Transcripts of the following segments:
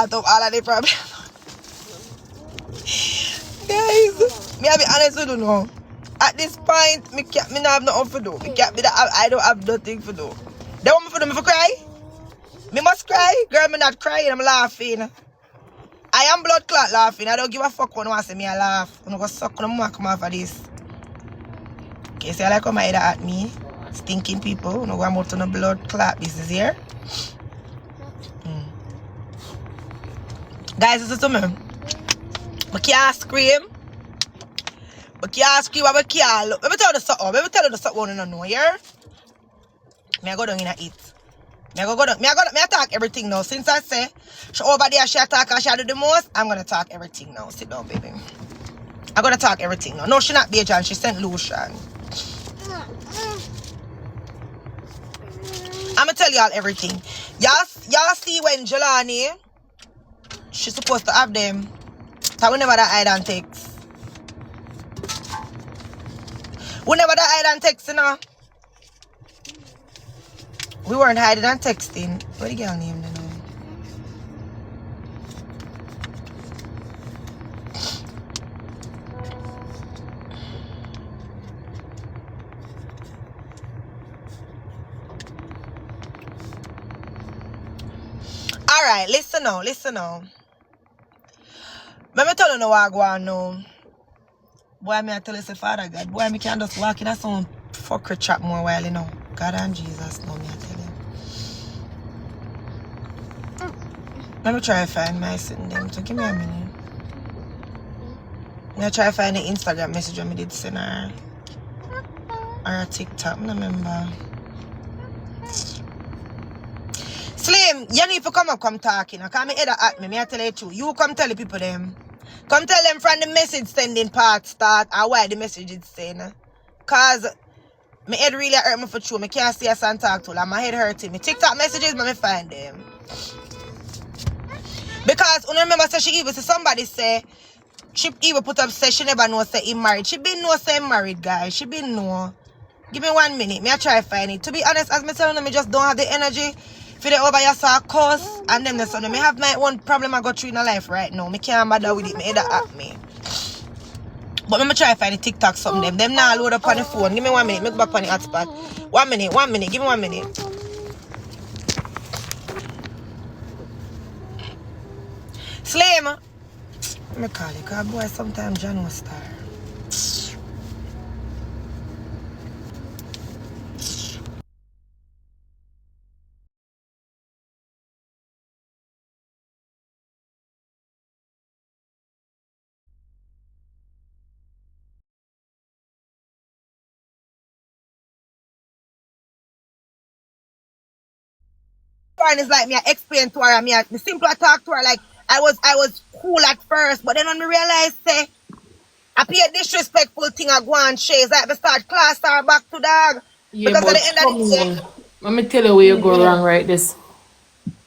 start up all of the problems. Guys, me I be honest with you now. At this point, me not have nothing for do. I don't have nothing for do. They want me for do me for cry? Me must cry? Girl, me not crying, I'm laughing. I am blood clot laughing. I don't give a fuck when you want to see me I laugh. I'm going to suck when I come off of this. Okay, so I like how my head at me. Stinking people. I'm going out on the blood clot business here. Guys, listen to me. I can't scream. I can't scream. I can't look. Let me tell you something. Let me tell you something you don't know here. I go down in a eat. I talk everything now. Since I say she over there, she talk and she do the most, I'm gonna talk everything now. Sit down, baby. I'm gonna talk everything now. No, she not Bejan, she sent Lucian. I'm gonna tell y'all everything. Y'all see when Jillany, she's supposed to have them. So we never that hide and text. We never that hide and text, you know. We weren't hiding and texting. What the girl name now? Alright, listen now. Let me tell you what I go on now. Boy, me I tell you, say, Father God, boy, me can't just walk in at some fuckery trap more while, you know. God and Jesus, no, me I tell you. Let me try to find my sending them. So give me a minute. I'm gonna try to find the Instagram message I did send her. Or a TikTok, I don't remember. Slim, you need to come up, come talking. You know, come head at me, I tell you true. You come tell the people them. Come tell them from the message sending part start or why the message is saying. Cause my head really hurt me for true. I can't see us and talk to them. My head hurting me. TikTok messages, but I find them. Because I remember say she even say somebody say she even put up say she never know say he married. She been know say he married, guys. She been know. Give me 1 minute. Me I try to find it. To be honest, as me telling them, I just don't have the energy for the over your saw course and them the son. Me have my own problem I go through in my life right now. Me can't bother with it. Me either at me. But I'm try to find the TikTok something. Them now load up on the phone. Give me 1 minute. Make back on the hotspot. 1 minute. 1 minute. Give me 1 minute. Slim. Let me call you, because boy, sometimes John will star. And it's like me, I explained to her, me simply talk to her like I was cool at first, but then when me realized say I pay a disrespectful thing I go and chase like me start class her back to dog. Yeah, because but at the end of the day, let me tell you where you go wrong right this.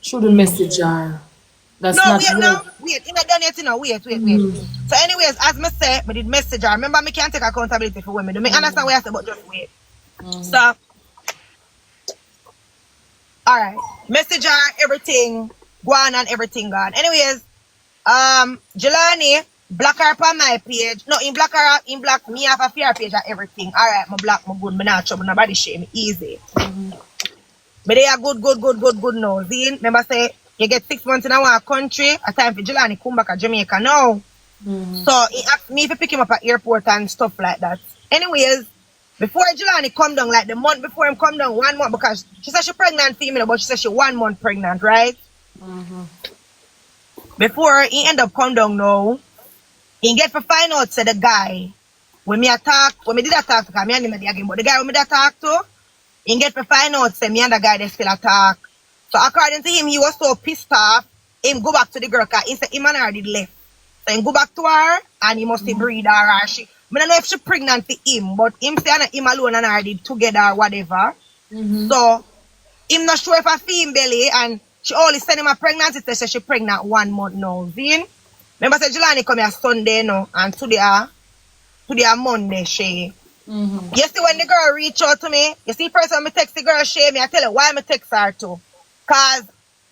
Should the message her. That's no, not wait, right. no, wait, you not done yet, you know, wait. So anyways, as me say, me did message her. Remember, me can't take accountability for women. Do me understand what I say, but just wait. So, alright, message her, everything, go on and everything gone. Anyways, Jillany, block her on my page. No, in block me off a fear page and everything. Alright, my block, my good, me not trouble, nobody shame, easy. But they are good now. Zine, remember say, you get 6 months in our country, a time for Jillany come back to Jamaica now. So he asked me to pick him up at airport and stuff like that. Anyways, before Jillany come down, like the month before him come down, 1 month, because she said she pregnant female, but she said she 1 month pregnant, right? Before he end up come down now, he get to find out say the guy when me did talk to because me and him again, but the guy when me did talk to, he get to find out say me and the guy they still attack. So according to him, he was so pissed off, him go back to the girl because he said him and her did left. So him go back to her and he must breed her or she. I don't know if she pregnant for him, but him say him alone and her did together or whatever. So him not sure if a female belly and she only send him a pregnancy test, so she pregnant 1 month now. Zin? Remember say Jillany come here Sunday now and today Monday she. You see when the girl reach out to me, you see first when me text the girl she me, I tell her why me text her too. Cause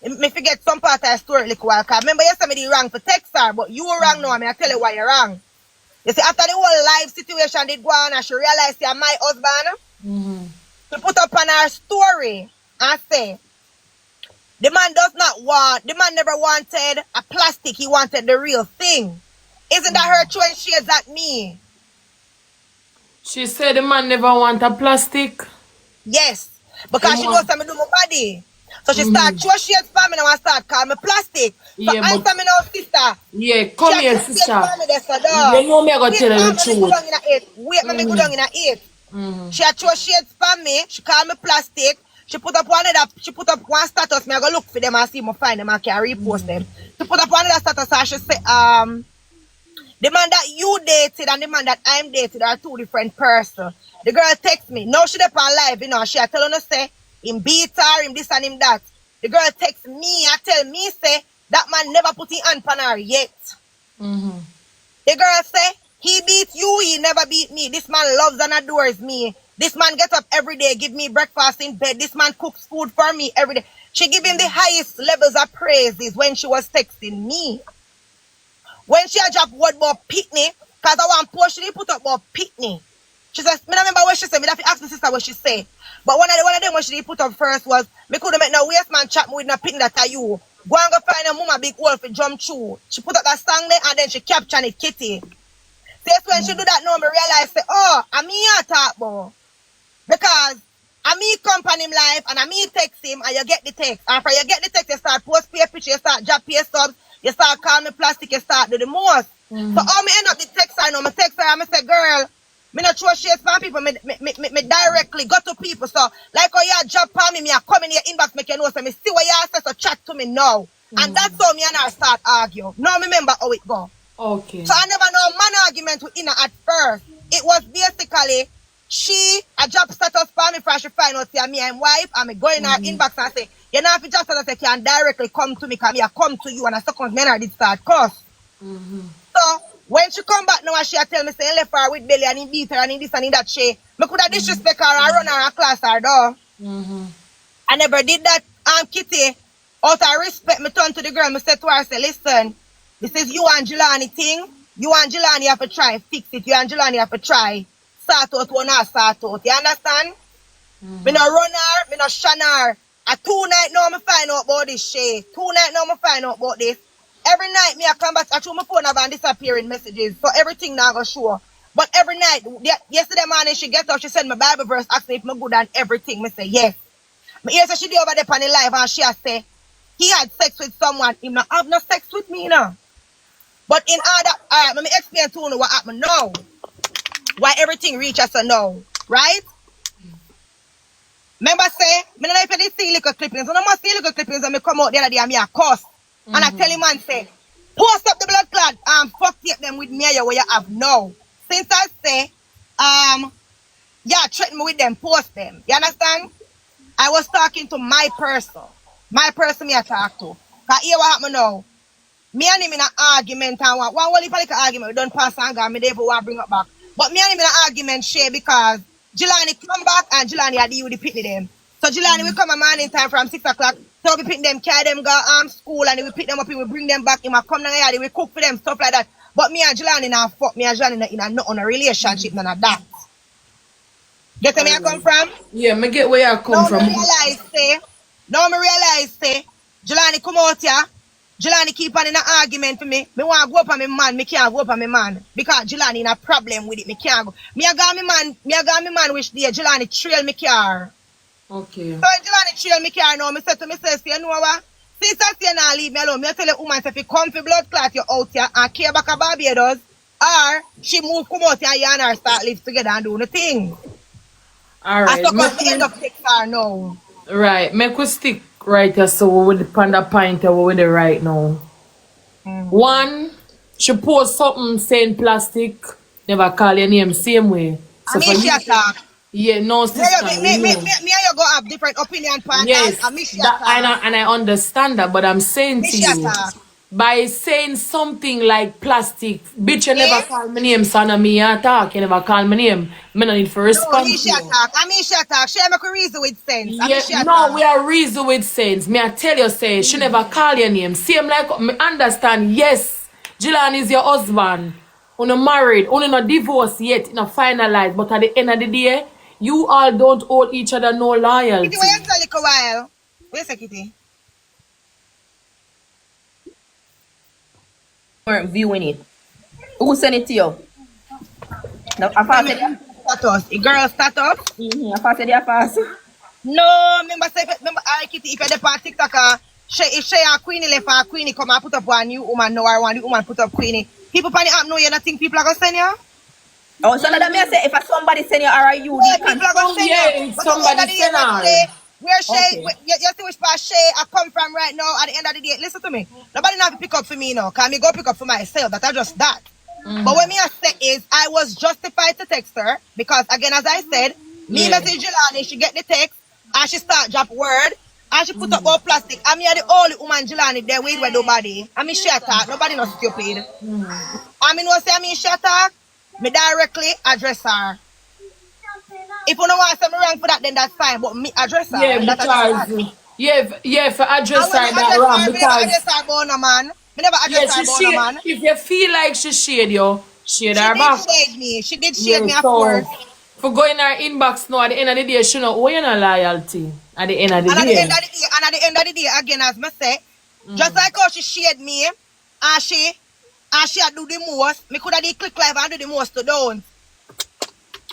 me forget some part of the story like while. Cause remember yesterday me wrong for text her, but you were wrong now. I mean, I tell you why you're wrong. You see, after the whole life situation did go on and she realized you're my husband, she put up on her story and say, the man never wanted a plastic, he wanted the real thing. Isn't that her throwing shades at me? She said the man never want a plastic. Yes. Because she knows something do my body. So she start throwing shades for me now and start calling me plastic. So answer me now, sister. Yeah, come here, sister. You know me, I gotta tell you the truth. Wait, let me go down in a 8. She had throw shades for me. She called me plastic. She put up one status. Me I go look for them and see if I find them and can repost them. She put up one other status and she say, the man that you dated and the man that I'm dated are two different persons. The girl text me. Now she up on live, you know, she tell her say, him beat her, him this and him that. The girl text me and tell me say, that man never put his hand on her yet. The girl say, he beat you, he never beat me. This man loves and adores me. This man gets up every day, give me breakfast in bed. This man cooks food for me every day. She give him the highest levels of praises when she was texting me. When she had dropped word about pitney, because I want post, she didn't put up about pitney. She says, I don't remember what she said. I have to ask my sister what she said. But one of them what she didn't put up first was, me couldn't make no waste man chat me with no pitney that are you. Go and go find a mama big wolf for jump through. She put up that song there and then she captured it, Kitty. That's when she do that now, me realize, say, oh, I'm me I talk about. Because I me come on him live and I me text him and you get the text. After you get the text, you start post pay picture, you start drop pay subs, you start calling me plastic, you start do the most. So all me end up the text I know, me text her and me say, girl, me not throw shades for people, me directly go to people. So like how you drop on me, I come in your inbox, make you know, so me see what you say, so chat to me now. And that's how me and her start argue. Now remember how it go. Okay. So I never know man argument with Ina at first. It was basically I drop status for me for she find out say me and wife and me go in her inbox and say, you know if you just status say can directly come to me because me I come to you and I second me and I did start cuss. So when she come back now and she tell me say he left her with belly and he beat her and he this and he that she me could have disrespect her and run her a class her door. I never did that. Kitty, out of respect, me turn to the girl, me say to her, say, listen, this is you and Jillany thing. You and Jillany have to try fix it. You and Jillany have to try start out one or start out. You understand? Me no run her, me no shun her. A 2 night now me find out about this shit. 2 night now me find out about this. Every night me I come back, I throw my phone up and disappearing messages. So everything now go show. But every night, yesterday morning she gets up, she send me Bible verse, ask me if me good and everything. Me say yes. Me hear so she do over there on the live and she say, he had sex with someone, he not have no sex with me, you know. But in order, alright, let me explain to you what happened now. Why everything reach us a no, right? Remember say, me don't know if you did see little clippings. When I must see little clippings and me come out the other day and me a cuss. And I tell him man say, post up the blood clot and fuck take them with me where you have now. Since I say, yeah, threaten me with them, post them. You understand? I was talking to my person. My person me I talk to. Cause here what happen now. Me and him in an argument and one only political argument we don't pass and go, me never want to bring up back. But me and him in an argument share because Jillany come back and Jillany had deal with the pitney them. So Jillany will come a morning time from 6 o'clock. So we pick them, carry them, go school and we pick them up, we bring them back, we come down here, we cook for them, stuff like that. But me and Jillany now fuck me and Jillany in a relationship, none of that. Get where I come from? Yeah, me get where I come from. Now me realize, say, Jillany come out here. Jillany keep on in an argument for me. Me want to go up on my man. Me can't go up on my man. Because Jillany in a problem with it. Me can't go. Me a got me man which day Jillany trail me car. Okay. So Jillany trail me car now. Me say to myself, you know what? Since I say now leave me alone, me tell the woman if you come for blood clot you out here and care back a Barbados, or she move come out here and her start live together and do the thing. Alright. I suppose me end up take her now. Right. Make we stick right here so with the panda pint with it right now. One, she post something saying plastic, never call your name same way. So I mean she attack. Yeah, no sister. Me and you go have different opinion on yes, that. and I understand that, but I'm saying to you, by saying something like plastic. Bitch, you never call my name, son, and me attack. You never call my name. Me no need for No, respond me to she you. attack. I mean she attack. She make a reason with sense. I mean Yeah, she no, attack. we are reason with sense. Me I tell you, say, she never call your name. Same like, me understand, yes, Jillany is your husband. You're married, you're not divorced yet, not finalized, but at the end of the day, you all don't owe each other no Kitty, loyalty. wait a little while. Wait a second, Kitty. Weren't viewing it. Who sent it to you? No, I I said mean, status. A girl status. I said yeah fast. No, remember say remember I Kitty if you're the part TikToker, if she a Queenie left her Queenie come and put up one new woman, no or one new woman put up Queenie. People on the app know you not think people are gonna send you? Oh, so that may say if somebody send you or you Yeah, the people are gonna Oh, send yeah, you. if But at the end somebody of the day, send like her. Shay, where Shay, Okay. you see which part Shay I come from right now at the end of the day. Listen to me. Nobody not pick up for me now. Can me go pick up for myself. That I just that. But what me I say is I was justified to text her because again as I said, me Yeah. message Jillany, she get the text and she start drop word and she put up all plastic. I mean the only woman Jillany there with nobody. I mean she attack. Nobody not stupid. I mean what say I mean she attack? Me directly address her. If you don't want some wrong for that, then that's fine. But me address her. Yeah, And that address her. yeah, for And address when her me that address wrong her, me never because address her about no man. Me never yeah, address her she about no shade. man. If you feel like she shade you, shade She her did back. shade me. She did shade Yeah, me, of so course. for going her inbox now at the end of the day, she know you no loyalty at the end of the And at the day. end of the day, again, as me say, just like how she shade me, and she had do the most, me could have did click live and do the most to don't.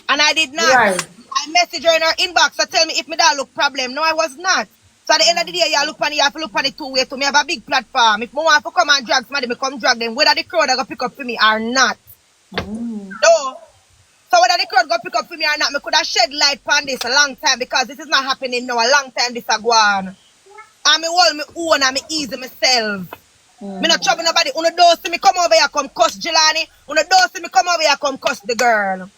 And I did not. Right. I messaged her in her inbox to tell me if me that look problem. No, I was not. So at the end of the day, you look on it, you have to look on it two ways. To me have a big platform. If I want to come and drag somebody, me come drag them. Whether the crowd are going to pick up for me or not. No. So whether the crowd go pick up for me or not, me could have shed light on this a long time because this is not happening now. A long time this a go on. And me hold me own and me easy myself. Me not trouble nobody. Uno don't see me come over here come cuss Jillany. Uno don't see me come over here come cuss the girl.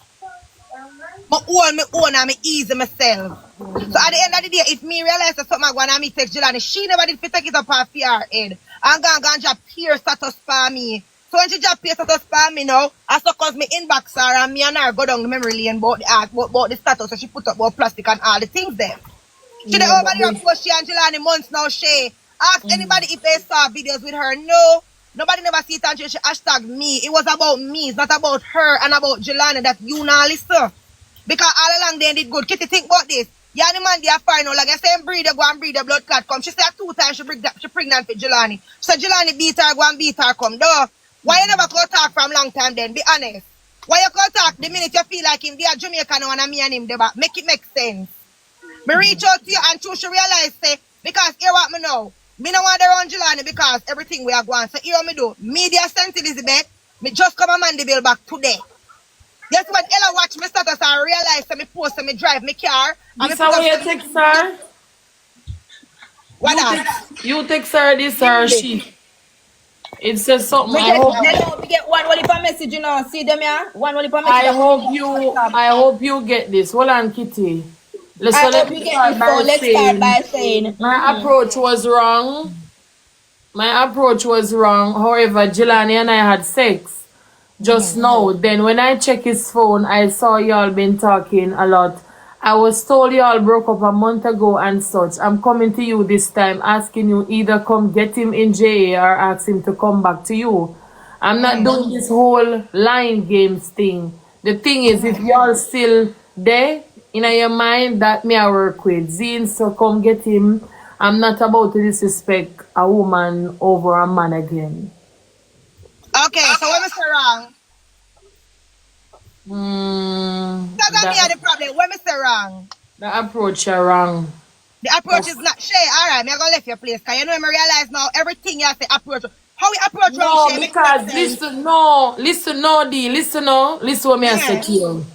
Me hold me own and me easy myself. So at the end of the day, if me realize that something going on me text Jillany, she never did fit take it up her fear head. And gonna drop peer status for me. So when she drop peer status for me now, I so cause me inbox her and me and her go down the memory lane about the status so she put up about plastic and all the things there. She Yeah, over there post she and Jillany months now she. Ask anybody if they saw videos with her. No. Nobody never see it until she hashtag me. It was about me. It's not about her and about Jillany that you now listen. Because all along they did good. Kitty think about this. Yeah, the man they are fine now. Like I say, breed go and breed the blood clot come. She said 2 times she pregnant with Jillany. So Jillany beat her, go and beat her come. Duh. Why you never go talk from long time then? Be honest. Why you go talk the minute you feel like him? They are Jamaican now and me and him. They back. Make it make sense. Me reach out to you and she realize say, because hear what me know. Me no want to run Jillany because everything we are going. So hear what me do. Media sent Elizabeth. Me just come a man the bill back today. Guess what? Ella watch me status and realize that me post and me drive me car. And this me how put you up text her? what that? You text her this or she? It says something. I We get one only per message, you know. See them here? One only per message. I hope you get this. Hold on, Kitty. I hope you get this. So let's start by saying my approach was wrong. My approach was wrong. However, Jillany and I had sex just now. Then when I check his phone, I saw y'all been talking a lot. I was told y'all broke up a month ago and such. I'm coming to you this time asking you either come get him in JA or ask him to come back to you. I'm not doing this whole line games thing. The thing is, if y'all still there in your mind, that me I work with. Zine, so come get him. I'm not about to disrespect a woman over a man again. Okay, so what Mr. Wrong? That's me the problem. What Mr. Wrong? The approach are wrong. The approach is not Shay. Alright, me I gonna left your place. Cause you know me realize now everything you have to approach. How we approach No, Shay? because listen what me I say to you.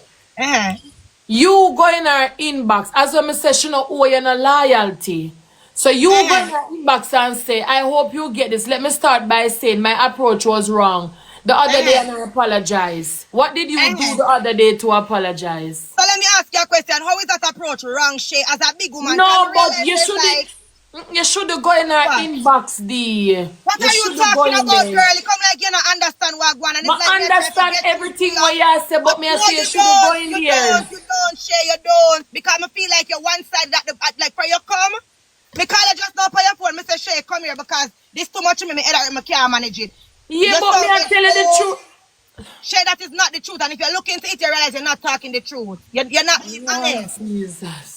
You go in her inbox, as when I say she no owe you no loyalty. So you go in her inbox and say, I hope you get this. Let me start by saying my approach was wrong. The other day and I apologize. What did you do the other day to apologize? So let me ask you a question. How is that approach wrong, Shay? As a big woman, No, but you should like You should go in our What? inbox, D. What You are you should go talking in about, there. girl? You come like you don't understand what going on. And I it's like me trying to understand get you to everything you. what you say, but me I No, say you you should go don't. in You there. don't. You don't, Shay. You don't. Because I feel like you're one side that like for you come. Me call you just now for your phone. Me say, Shay, come here because this too much to me head out. I can't manage it. Yeah, You but me sound I like, tell you the oh, truth. Shay, that is not the truth. And if you look into it, you realize you're not talking the truth. You're not being Oh, honest. Jesus.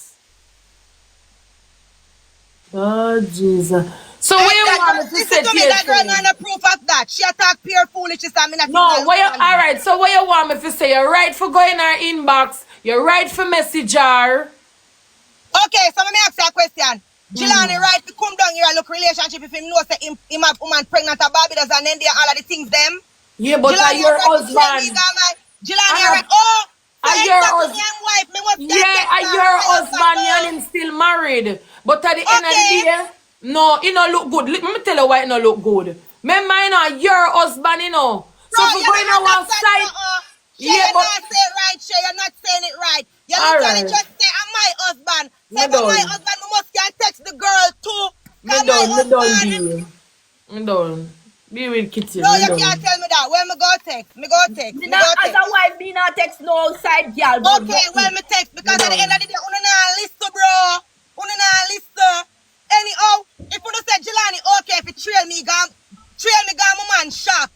Oh, Jesus. So what you That want girl, me to listen say to to me. you, That girl Shay? not no proof of that. She attack pure foolishness and me not in my No, what you, understanding. alright, so what you want me to say? You're right for going in our inbox. You're right for message her. Okay, so let me ask you a question. Jillany right to come down here and look relationship if him know say him have woman pregnant at Barbados and then all of the things them. Yeah, but are Jillany your right to train me husband. down my Jillany And right. Oh, so are your exactly me husband. and wife. Me must get Yeah, text are her your my husband. husband Oh, and him still married. But at the end of the okay. day, no, it no look good. Let me tell you why it no look good. Remember, you know, your husband, you know. Bro, So if we you go in don't our understand side, nothing. Shay, yeah, you're but not saying it right, Shay. You're not saying it right. You literally alright. just say, I'm my husband. So Me if I'm my done. husband, we must can text the girl too. Me Cause my done. Me done, husband. deal. Me done. Be with Kitty. No, Me you can't done. tell me that. When me go text, me go text, Me me not, go as text. a wife, me not text no side girl, but Okay, well, nothing. me text Me because at the end done. of the day, una not listen, bro. Una not listen. Anyhow, if una say Jillany, okay, if you trail me, my man shop.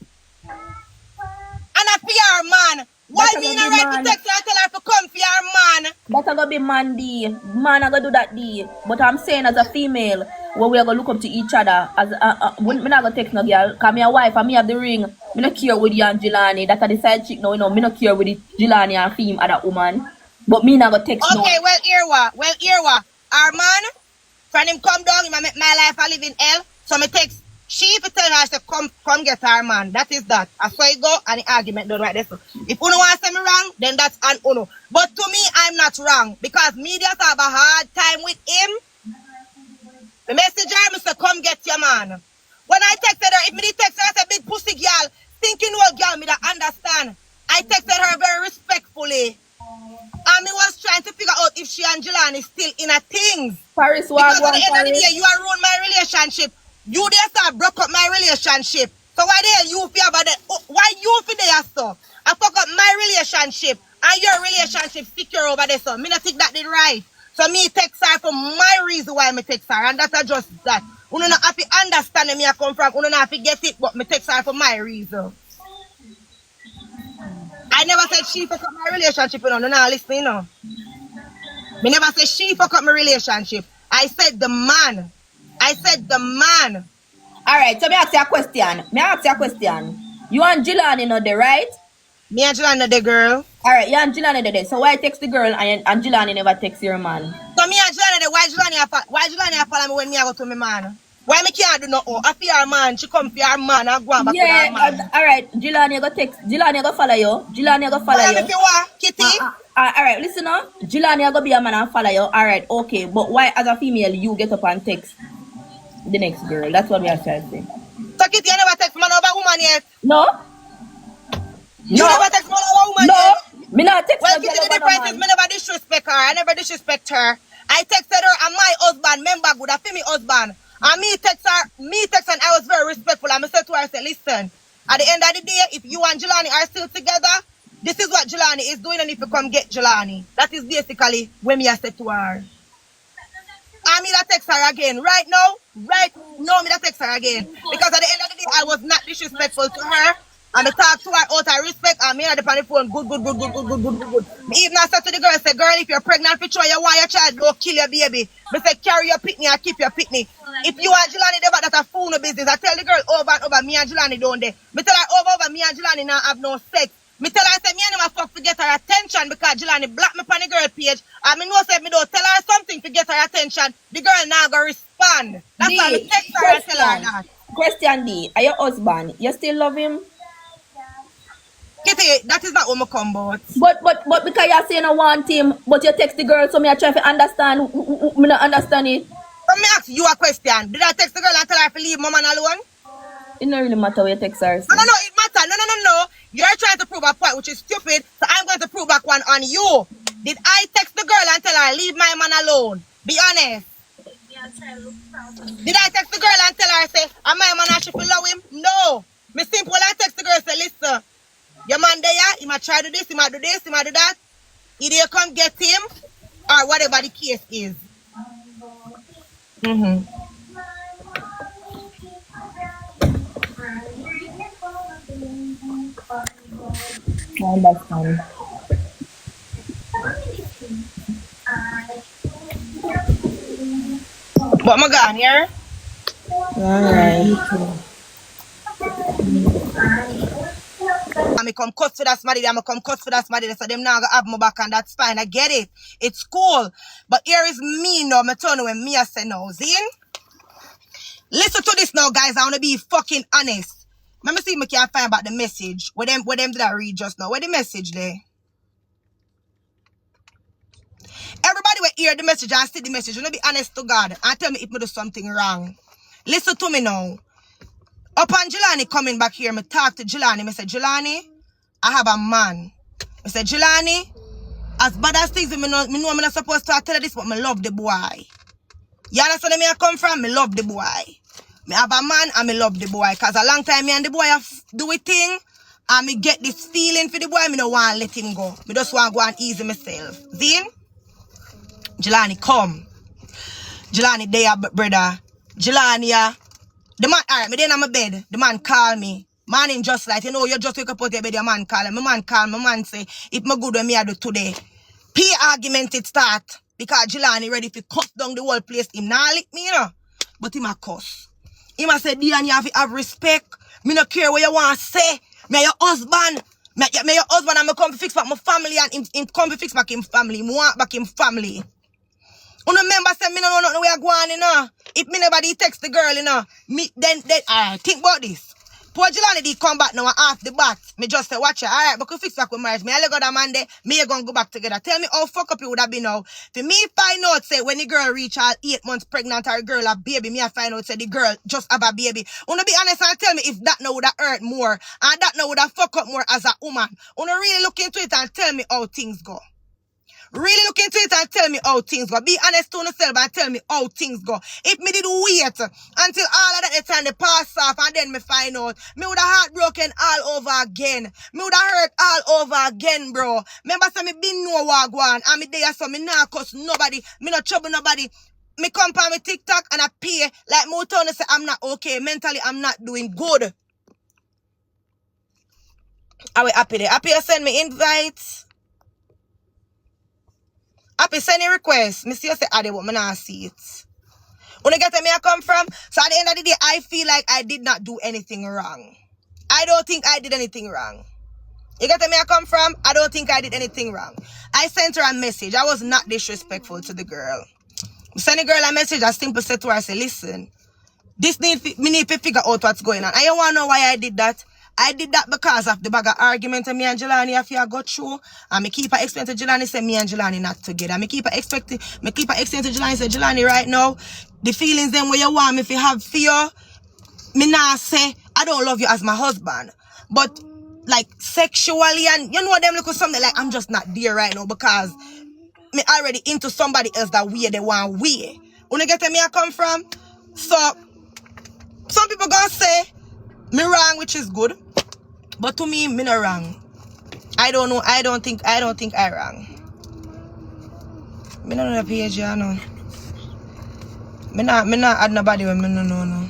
And a PR man. Why That's me gonna not be right to man. text her and tell her to come for your man? That's gonna be man D. Man I gonna do that D. But I'm saying as a female, when we are gonna look up to each other, as when me not gonna text no girl, cause me a wife and me have the ring. Me not care with you and Jillany. That's the side chick now, you know. Me not care with the Jillany and Fim other woman. But me not gonna text no. Okay, well, here what? Our man, when him come down, him a make my life a live in hell. So me text she if you tell her, say, come get her man. That is that. I saw it go and the argument done right there. So if uno want to say me wrong, then that's an uno. But to me, I'm not wrong because media have a hard time with him. The messenger, me say, come get your man. When I texted her, if me did text her, I said, big pussy girl, thinking old girl, me that understand. I texted her very respectfully. And me was trying to figure out if she and Jillany is still in a things. Paris Because at one the end of the Paris. day, you are ruined my relationship. You there start broke up my relationship. So why the hell you feel about that? Why you feel there so? I fuck up my relationship and your relationship secure over there so. Me not think that did right. So me text her for my reason why me text her and that's just that. You not have to understand where me I come from. You not have to get it, but me text her for my reason. I never said she fuck up my relationship, you know. No, listen, you know. Me never said she fuck up my relationship. I said the man. Alright, so me ask you a question. You and Jillany know the right? Me and Jillany the girl. Alright, you and Jillany the day. So why text the girl and Jillany never text your man? So me and Jillany the why Jillany follow me when me I go to my man? Why me can't do nothing? I fear her man, she come for her man and go on back with her man. Alright, Jillany go text. Jillany go follow you. Follow me if you want, Kitty. Alright, listen now. Jillany go be a man and follow you. Alright, okay. But why as a female you get up and text the next girl? That's what we are trying to say. So Kitty, you never text man over woman yet? No? You never text man over woman yet? Me not text Well, no Kitty, girl the over no difference is man. me never disrespect her. I never disrespect her. I texted her and my husband, member good, I feel me husband. And me text and I was very respectful. And I said to her, I said, listen, at the end of the day, if you and Jillany are still together, this is what Jillany is doing, and if you come get Jillany. That is basically when me I said to her. And me that text her again. Right now, me that text her again. Because at the end of the day, I was not disrespectful to her. And I talk to her out of respect, and me on the phone, good. Me even I said to the girl, I said, girl, if you're pregnant, for sure, you want your child, don't kill your baby. Me say, carry your pitney and keep your pitney. If you and Jillany there, that's a fool no business. I tell the girl over and over, me and Jillany don't there. Me tell her over, me and Jillany now have no sex. Me tell her, I say, me and him a fuck to get her attention because Jillany block me on the girl page. And me know say, me don't tell her something to get her attention. The girl now go respond. That's why me text her and tell her that. Question D, are your husband, you still love him? Kitty, that is not what me come about. But because you're saying I want him, but you text the girl, so me I try to understand. Me not understand it. Let me ask you a question. Did I text the girl and tell her to leave mom alone? It don't really matter what you text her. No, it matters. No. You're trying to prove a point which is stupid, so I'm going to prove back one on you. Did I text the girl and tell her leave my man alone? Be honest. Did I text the girl and tell her, say, am I man and she feel love him? No. Me simple I text the girl, say, listen, your man there, he might try to do this, he might do this, he might do that. Either come get him, or whatever the case is. I understand. But my gone here. Alright. I come cuss for that smarty, I'm come cuss for that smarty, so them now gonna have my back, and that's fine. I get it. It's cool. But here is me now, me turn when me I say no, Zin. Listen to this now, guys. I wanna be fucking honest. Let me see if I can find about the message. Where them did I read just now? Where the message there? Everybody will hear the message and see the message. You know, be honest to God and tell me if I do something wrong. Listen to me now. Upon Jillany coming back here, I talk to Jillany. I say, Jillany, I have a man. I say, Jillany, as bad as things, I know I'm not supposed to tell you this, but I love the boy. You understand where I come from? I love the boy. I have a man and I love the boy. Because a long time me and the boy have do a thing. And me get this feeling for the boy. I don't want to let him go. I just want to go and ease myself. Zin? Jillany, come. Jillany, there, brother. Jillany, the man, alright, me then on my bed. The man call me. Man in just like, you know, you just wake up out your bed, your man call. My man call, my man say, if me good when me I do today. P argument it start. Because Jillany ready to cut down the whole place. Him not lick me, you know. But him a cuss. Him a say, Dian, you have to have respect. Me no care what you want to say. Me your husband. Me your husband and me come to fix back my family and him come to fix back him family. Me want back him family. You remember say me no know nothing where I go on, you know. If me nobody text the girl, you know. Me then think about this. Poor Jillany did come back now and half the bat. Me just say, watch it. Alright, but we fix back with marriage. Me I let go that man there. Me gonna go back together. Tell me how fuck up you would have been now. For me find out say when the girl reach her 8 months pregnant or a girl a baby, me I find out say the girl just have a baby. Wanna be honest and tell me if that now would have hurt more and that now would have fuck up more as a woman. Wanna really look into it and tell me how things go. Really look into it and tell me how things go. Be honest to yourself and tell me how things go. If me did wait until all of that time they pass off and then me find out, me would have heartbroken all over again. Me would have hurt all over again, bro. Remember, so me been no war go on and me there so me not cuss nobody. Me not trouble nobody. Me come on me TikTok and I pay like more town say I'm not okay. Mentally, I'm not doing good. Are we happy there? Happy you send me invites? Happy send a request. Me see you say add it, but me not see it. When you get where I come from, so at the end of the day, I feel like I did not do anything wrong. I don't think I did anything wrong. You get where I come from? I don't think I did anything wrong. I sent her a message. I was not disrespectful to the girl. I sent the girl a message. I simply said to her, I said, listen, me need to figure out what's going on. I don't want to know why I did that. I did that because of the bag of argument me and Jillany have here got through. And me keep explaining to Jillany say me and Jillany not together. Me keep explaining to Jillany say Jillany right now, the feelings them where you want me if you have fear, me not say I don't love you as my husband. But like sexually and you know them look at something like I'm just not there right now because me already into somebody else that way they want way. When you get where me I come from? So some people gonna say me wrong, which is good. But to me, me not wrong. I don't know. I don't think I wrong. Me not know the page, you know. Me not add nobody when me no know.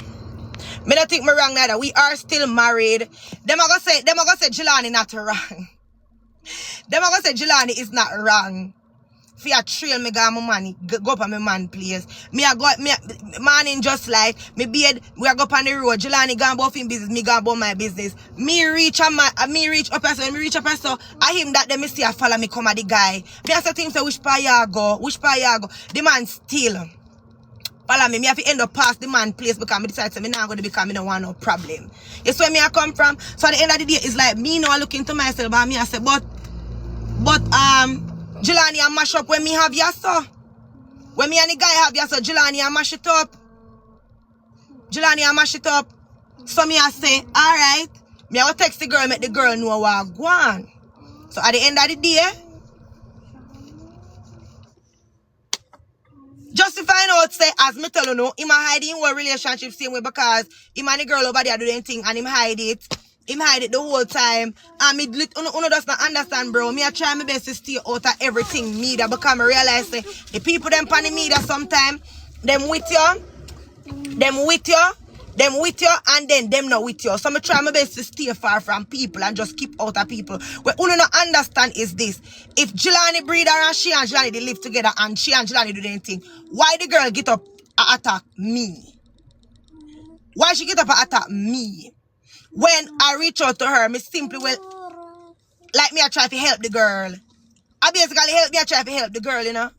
Me not think me wrong neither. We are still married. Them are gonna say Jillany not wrong. Them are gonna say Jillany is not wrong. For a trail me go my money, go up on my man place. Me morning just like me bed, we are go up on the road. Jillany go about him business, me go about my business. Me reach up so I him that them me see I follow me come at the guy. Me ask him say which part you go. The man still follow me. Me have to end up past the man place because me decide to me not going to become me no want no problem. You see where me I come from? So at the end of the day, it's like me now looking to myself and me I say but Jillany I mash up when me have ya so. When me and the guy have ya so, Jillany I mash it up. So me I say, alright. Me I will text the girl, make the girl know what I want. So at the end of the day, Just to find out, say, as me tell you know, him a hide in one relationship same way because him and the girl over there do anything and him hide it. Him hide it the whole time. And me, uno does not understand, bro. Me I try my best to stay out of everything media because I realize say, the people them pan the media sometimes, them with you, and then them not with you. So I try my best to stay far from people and just keep out of people. What you not understand is this. If Jillany breed her and she and Jillany they live together and she and Jillany do anything, why the girl get up and attack me? Why she get up and attack me? When I reach out to her, me simply will, like me I try to help the girl. I basically I try to help the girl, you know.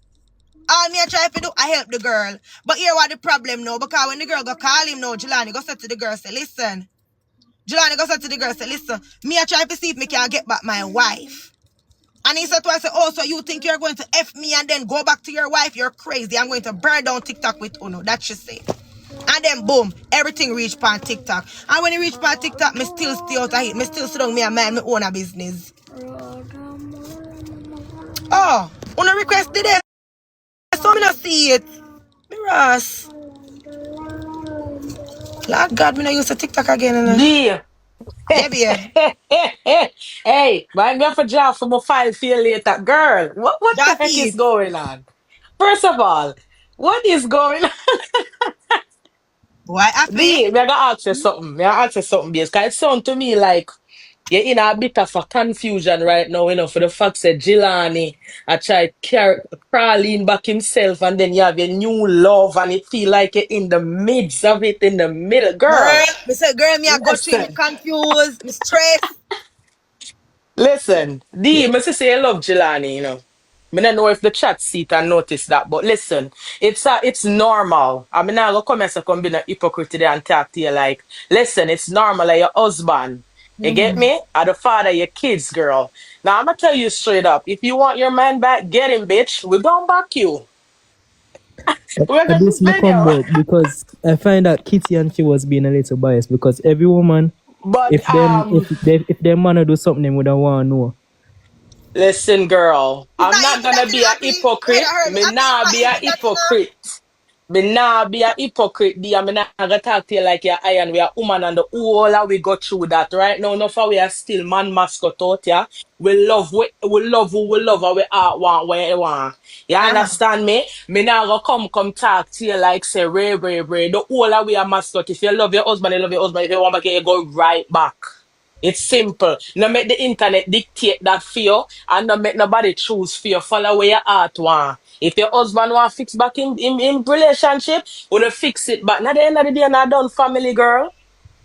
All me I try to do, I help the girl. But here what the problem now, because when the girl go call him now, Jillany go say to the girl, say, listen. Jillany go say to the girl, say, listen, me I try to see if me can get back my wife. And he said to her, say, oh, so you think you're going to F me and then go back to your wife? You're crazy. I'm going to burn down TikTok with Uno. That she say. And then boom, everything reached on TikTok. And when it reached on TikTok, me still stay out of it. Me still sit down, me and mind my own business. Oh, Uno requested it. So me not see it. Me Ross. Lord God, me not use the TikTok again. Yeah. Yeah, babe. Hey, man, me have a job for my file for you later. Girl, what the Just heck is it. going on? First of all, what is going on? Why happy? Me gonna ask you something. Me gonna ask you something, because it sounds to me like you're in a bit of a confusion right now, for the fact that Jillany I tried crawling back himself and then you have your new love and it feel like you're in the midst of it, in the middle. Girl, Girl, me say, girl, me I go through, me listen. confused, me stressed. Listen, me say I love Jillany, Me don't know if the chat see it and notice that, but listen, it's normal. I mean, I go come here so come be a hypocrite today and talk to you like, listen, it's normal like your husband. You get me? Are the father of your kids, girl. Now I'm gonna tell you straight up. If you want your man back, get him, bitch. We're gonna back you. We're gonna This may defend come you. back because I find that Kitty and she was being a little biased because every woman, But if them man do something, they would want to know. listen, girl, It's I'm not not even that gonna thing be a happy. Wait, I hypocrite. heard me. Me Happy, it's nah not be a even that thing. hypocrite. Me nah be a hypocrite, dear. Me nah gonna talk to you like you're iron. We are woman and the whole of we go through that right now. Enough of we are still man mascot out, yeah. We love who we love and we heart want where you want. You Uh-huh. understand me? Me nah gonna come talk to you like say Ray. The whole of we are mascot. If you love your husband, you love your husband. If you want back, you go right back. It's simple. No make the internet dictate that for you and no make nobody choose for you. Follow where your heart want. If your husband want fix back in relationship, wanna fix it back. Now the end of the day, not done family girl.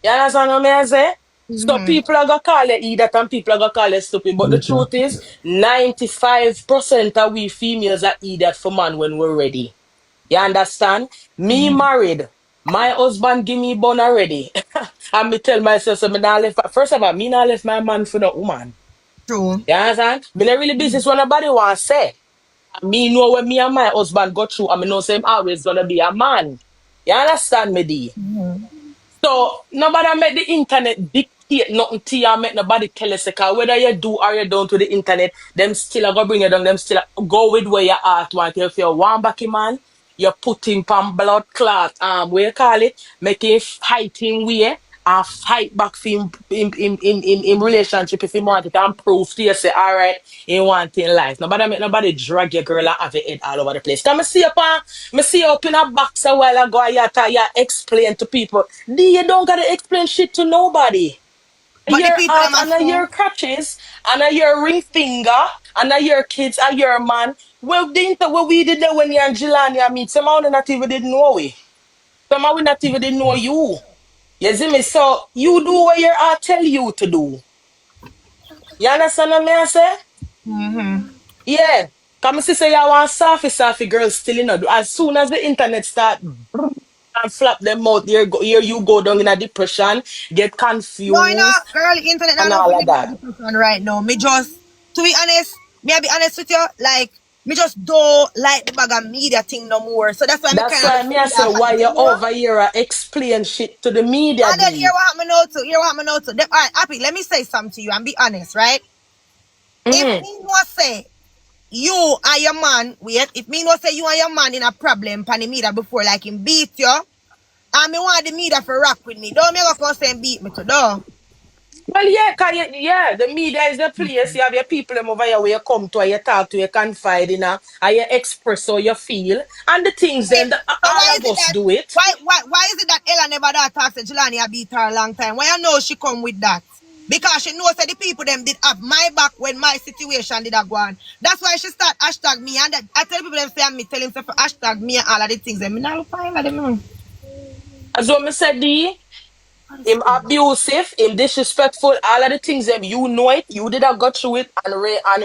You understand what I say? So people are gonna call you idiot and people are gonna call you stupid. But the Listen, truth is, 95% of we females are idiot for man when we're ready. You understand? Me married. My husband give me bun already. And me tell myself, so me not left, first of all, me not left my man for no woman. True. You understand? Me not really business what nobody want say. Me know when me and my husband go through, and me know say him always gonna be a man. You understand me, D? So nobody make the internet dictate nothing to you, and make nobody tell you, say, 'cause whether you do or you don't to the internet, them still are gonna bring you down, them still a go with where your heart want. If you want back him man, you put him on blood clot, what you call it, make him fight him way and fight back for him in relationship if he want it and prove to you say, all right, he want in life. Nobody make nobody drag your girl and have your head all over the place. Come me see you up in a box a while ago, you explain to people. You don't gotta explain shit to nobody. But the Your people heart them are and so. your crutches and your ring finger and your kids and your man. Well, the inter what we did there when you and Jillany meet, some of them not even didn't know we. Some of we not even didn't know you. You see me? So you do what your heart tell you to do. You understand what I say? Yeah. Come see say you want softy girls still as soon as the internet start and flap them out, here you go down in a depression, get No, you know, confused girl, the internet not and enough for all me of to get that. depression right now. Me just, to be honest, me I be honest with you, like, me just don't like the bag of media thing no more. So that's why me That's kind of why me I stay say off of why it, you you know? over here explain shit to the media And then here D. what happened now too. Here what happened now too. All right, Happy, let me say something to you and be honest, right? If Mm. me no say you and your man, wait, if me no say you and your man in a problem pan the media before, like him beat you, and me want the media for rock with me, don't me go come say him beat me to do. Well, yeah, the media is the place. You have your people them over here where you come to, and you talk to, you confide in, and you express how you feel. And the things Okay, then, so all of us do it. why is it that Ella never that talk to Jillany I beat her a long time? Why you know she come with that? Because she knows that the people them did have my back when my situation did go on. That's why she start hashtag me and that, I tell people them say me tell him to hashtag me and all of the things. And me not find them. As what me said, him abusive, him disrespectful, all of the things them you know it, you did have got through it and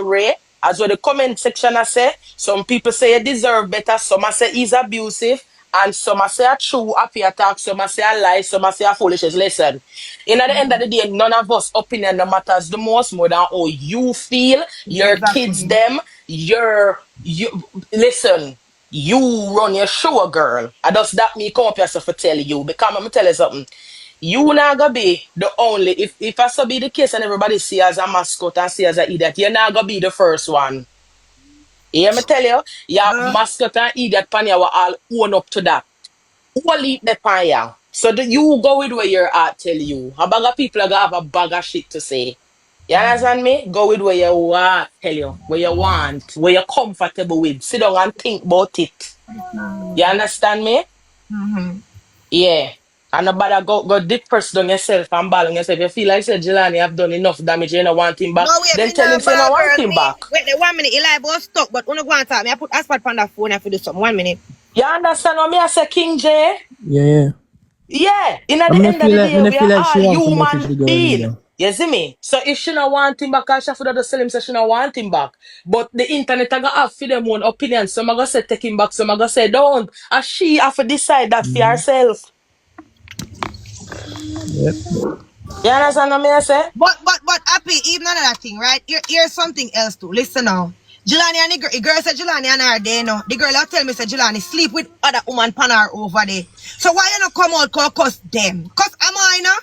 Ray. As what the comment section I say, some people say you deserve better, some I say he's abusive, and some I say a true happy attack, some I say a lie, some I say a foolishness. Listen, in at the end of the day, none of us opinion no matters the most more than how you feel, your kids Exactly. them, you listen. You run your show, girl. I does that me come up here so for tell you. Because I'm gonna tell you something. You not gonna be the only if I so be the case and everybody see as a mascot and see as an idiot, you're not gonna be the first one. You hear me tell you? Yeah, Uh, mascot and idiot panya will all own up to that. Who will eat the panya? So you go with where you're at, tell you. A bag of people are gonna have a bag of shit to say. You understand me? Go with where you want, tell you, where you want, where you're comfortable with. Sit down and think about it. You understand me? mm-hmm. Yeah. And nobody go deep first on yourself and ball on yourself. You feel like said Jillany have done enough damage, you don't want him back. No wait, Then me tell him not say you don't bad want girl. him Me back. wait the 1 minute. Eli was stuck, but wanna go and talk. Me I put asphalt on the phone. I have to do something. 1 minute. You understand what me I say, King J? Yeah. Yeah. In at I'm the not end of feel the like day, we are she all want to message human the girl being. either. You see me? So if she don't want him back, I should have just tell him say she don't want him back. But the internet I got have for them own opinion. Some are gonna say take him back, some are gonna say don't. And she have to decide that for herself. Yep. You understand what me I say? But happy, even another thing, right? Here's something else too. Listen now. Jillany and the girl said Jillany and her there no. The girl will tell me say Jillany sleep with other woman pan her over there. So why you not come out call cuss them? Cause am I no?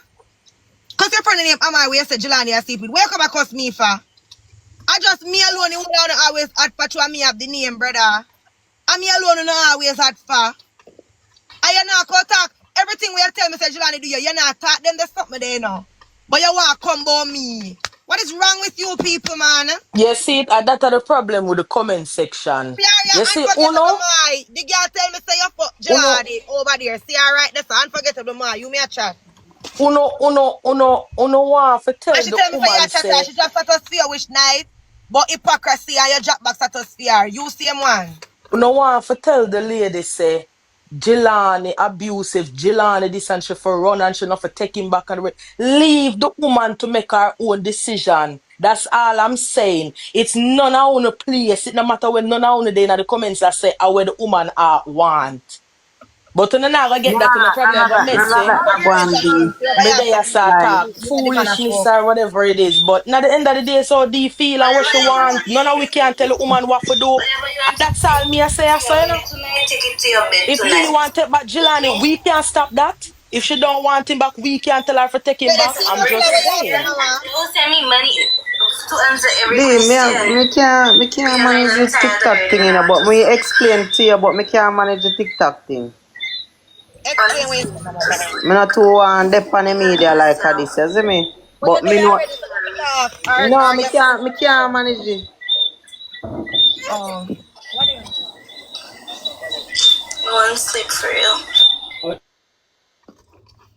Cause your friend name am I where you say Jillany I sleep with. Where you come and cuss me for? I just me alone who don't always hot for me have the name, brother. And me alone who not always hot for. And you not go talk. Everything where you tell me say Jillany do you not talk them they stop me there now. But you want to come about me. What is wrong with you people, man? You see it, and that's the problem with the comment section. Yeah, You see, unforgettable my. The girl tell me say you fuck uno, Jillany over there. See her right there, so unforgettable my. You may a chat. uno want to And tell she the tell me say woman you chat her. say, She just stratosphere which night. But hypocrisy and you drop back stratosphere. You same one. uno want to tell the lady say, Jillany abusive, Jillany this and she for run and she not for take him back and leave the woman to make her own decision. That's all I'm saying. It's none of our place. It no matter when none of our day in the comments that say how where the woman want. But you not gonna get that in a Nah, problem none of ever that, none of messy. that But not you're right, going to be. Me there start Like, talk the man of foolishness folk. or whatever it is. But at the end of the day, so do you feel and what she want. None of we can tell a woman what to do. And that's all me I say, so you know. If me want to take back Jillany, we can't stop that. If she don't want him back, we can't tell her to take him Yeah, back. see, I'm but you know just what you say, saying. mama? people send me money to answer every question. Me can't manage the TikTok thing, you know, but me explain to you, but me can't manage the TikTok thing. Explain what you say, mama. Me not too on dep on the media like this, you see me? But you But know me you're know, ready to let me talk. no, Or you me can't manage it. oh. What do you One sleep for real.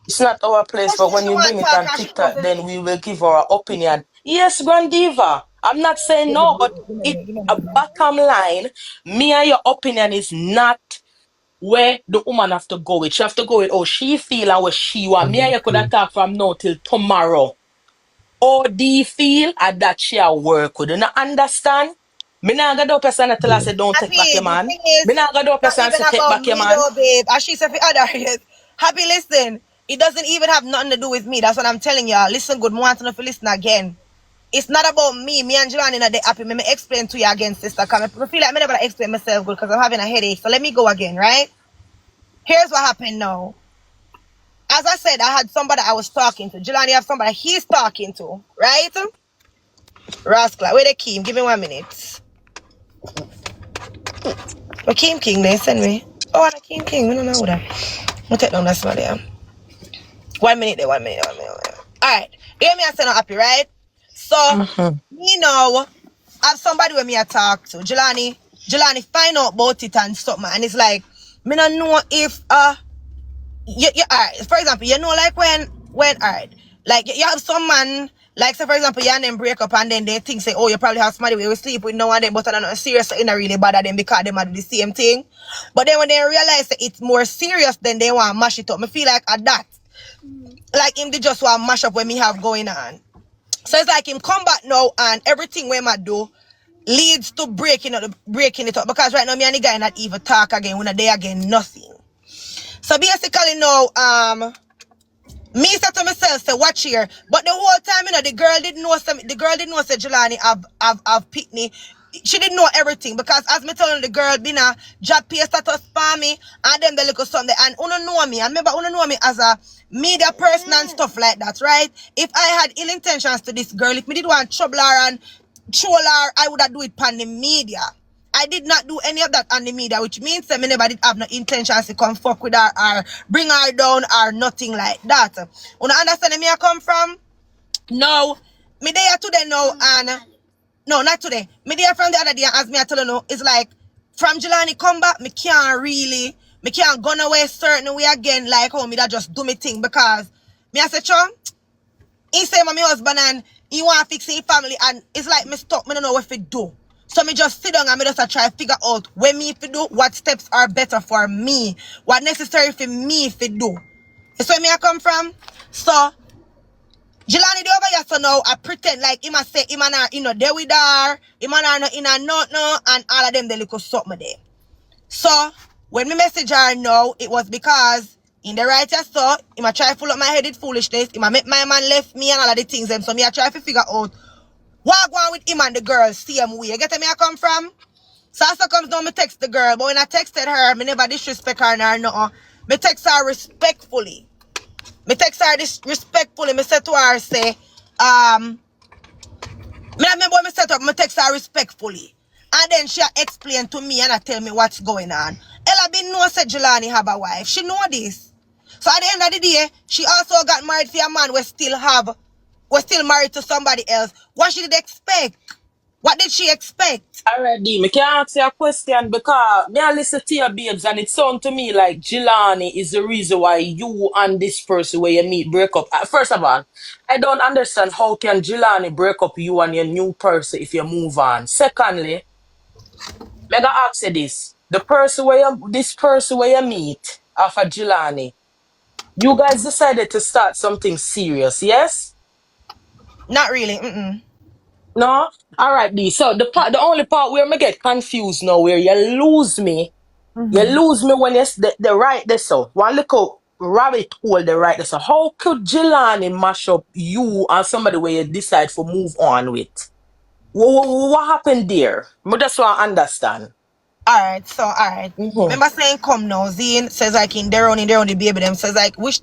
It's not our place, Just but when when she you want bring to it talk on and she come TikTok, for then we will give our opinion. Yes, Grandiva. I'm not saying no, but it a bottom line, me and your opinion is not where the woman have to go with. She have to go with how she feel and what she want. Me and you could have talk from now till tomorrow. How do you feel at that she a work with? You not understand? Me not gonna do a person that tell her say don't take back Happy, your the man. thing Me is, not gonna do a not person even say take about back your me man. though, babe. As she said for other years. Happy, listen. It doesn't even have nothing to do with me. That's what I'm telling y'all. Listen good. I want to know if you listen again. It's not about me. Me and Jillany not the happy. Let me explain to you again, sister. Cause I feel like I never explain myself good because I'm having a headache. So let me go again, right? Here's what happened now. As I said, I had somebody I was talking to. Jillany have somebody he's talking to, right? Rascal, where they keep? Give me 1 minute. But King, they send me. Oh, and a King, we don't know that. I'll take down that smell there. 1 minute there, 1 minute. Alright. Hear me, I say not happy, right? So, me now have somebody when me I talk to. Jillany find out about it and something. And it's like, me not know if alright, for example, you know, like when alright, like you have some man, like say for example, you and them break up and then they think say, oh, you probably have somebody we will sleep with now and then, but I'm not serious, so it's not really bad at them because they might do the same thing. But then when they realize that it's more serious, then they want to mash it up. Me feel like at that, like him they just want to mash up what me have going on. So it's like him come back now and everything we might do leads to breaking it up, because right now me and the guy not even talk again, we're not there again, nothing. So basically now, me said to myself, say, watch here. But the whole time, you know, the girl didn't know say Jillany have picked me. She didn't know everything, because as me telling the girl been a job pay status for me and them the little something, and uno know me, and remember uno know me as a media person and stuff like that, right? If I had ill intentions to this girl, if me did want trouble her and troll her, I would have do it on the media. I did not do any of that on the media, which means that me never did have no intentions to come fuck with her or bring her down or nothing like that. You understand where me I come from? No, me there today now, and no, not today. Me there from the other day, as me I tell you now, it's like from Jillany come back, me can't go nowhere certain way again, like how me that just do me thing, because me I say, Chum, he say my husband and he want to fix his family, and it's like me stuck, me don't know what to do. So me just sit down and me just try to figure out what me to do, what steps are better for me, what necessary for me to do. That's where me I come from. So Jillany the over here, so now I pretend like him I say him and her, you know, there with her, him and her in a note now, and all of them they look something there. So when me message her now, it was because in the right I saw him I try to full up my head with foolishness, him I make my man left me and all of the things them. So me I try to figure out what going with him and the girl same way. You get where I come from? So as I comes down, me text the girl, but when I texted her, me never disrespect her nor no. Me text her respectfully. Me said to her, say, me remember when me set up, me text her respectfully. And then she explained to me and I tell me what's going on. Ella been know said Jillany have a wife. She know this. So at the end of the day, she also got married to a man we still married to somebody else. What she did expect? What did she expect? Already, me can ask you a question because me I listen to your babes and it sounds to me like Jillany is the reason why you and this person where you meet break up. First of all, I don't understand how can Jillany break up you and your new person if you move on. Secondly, me gonna ask you this. This person where you meet after Jillany, you guys decided to start something serious, yes? Not really. Mm-mm. No? Alright, D. So the only part where me get confused now, where you lose me. You lose me when it's the right there, so. One little rabbit hole the right there, so. How could Jillany mash up you and somebody where you decide to move on with? What happened there? I just want to understand. Alright. Remember saying come now, Zine says like in their own the baby them says like which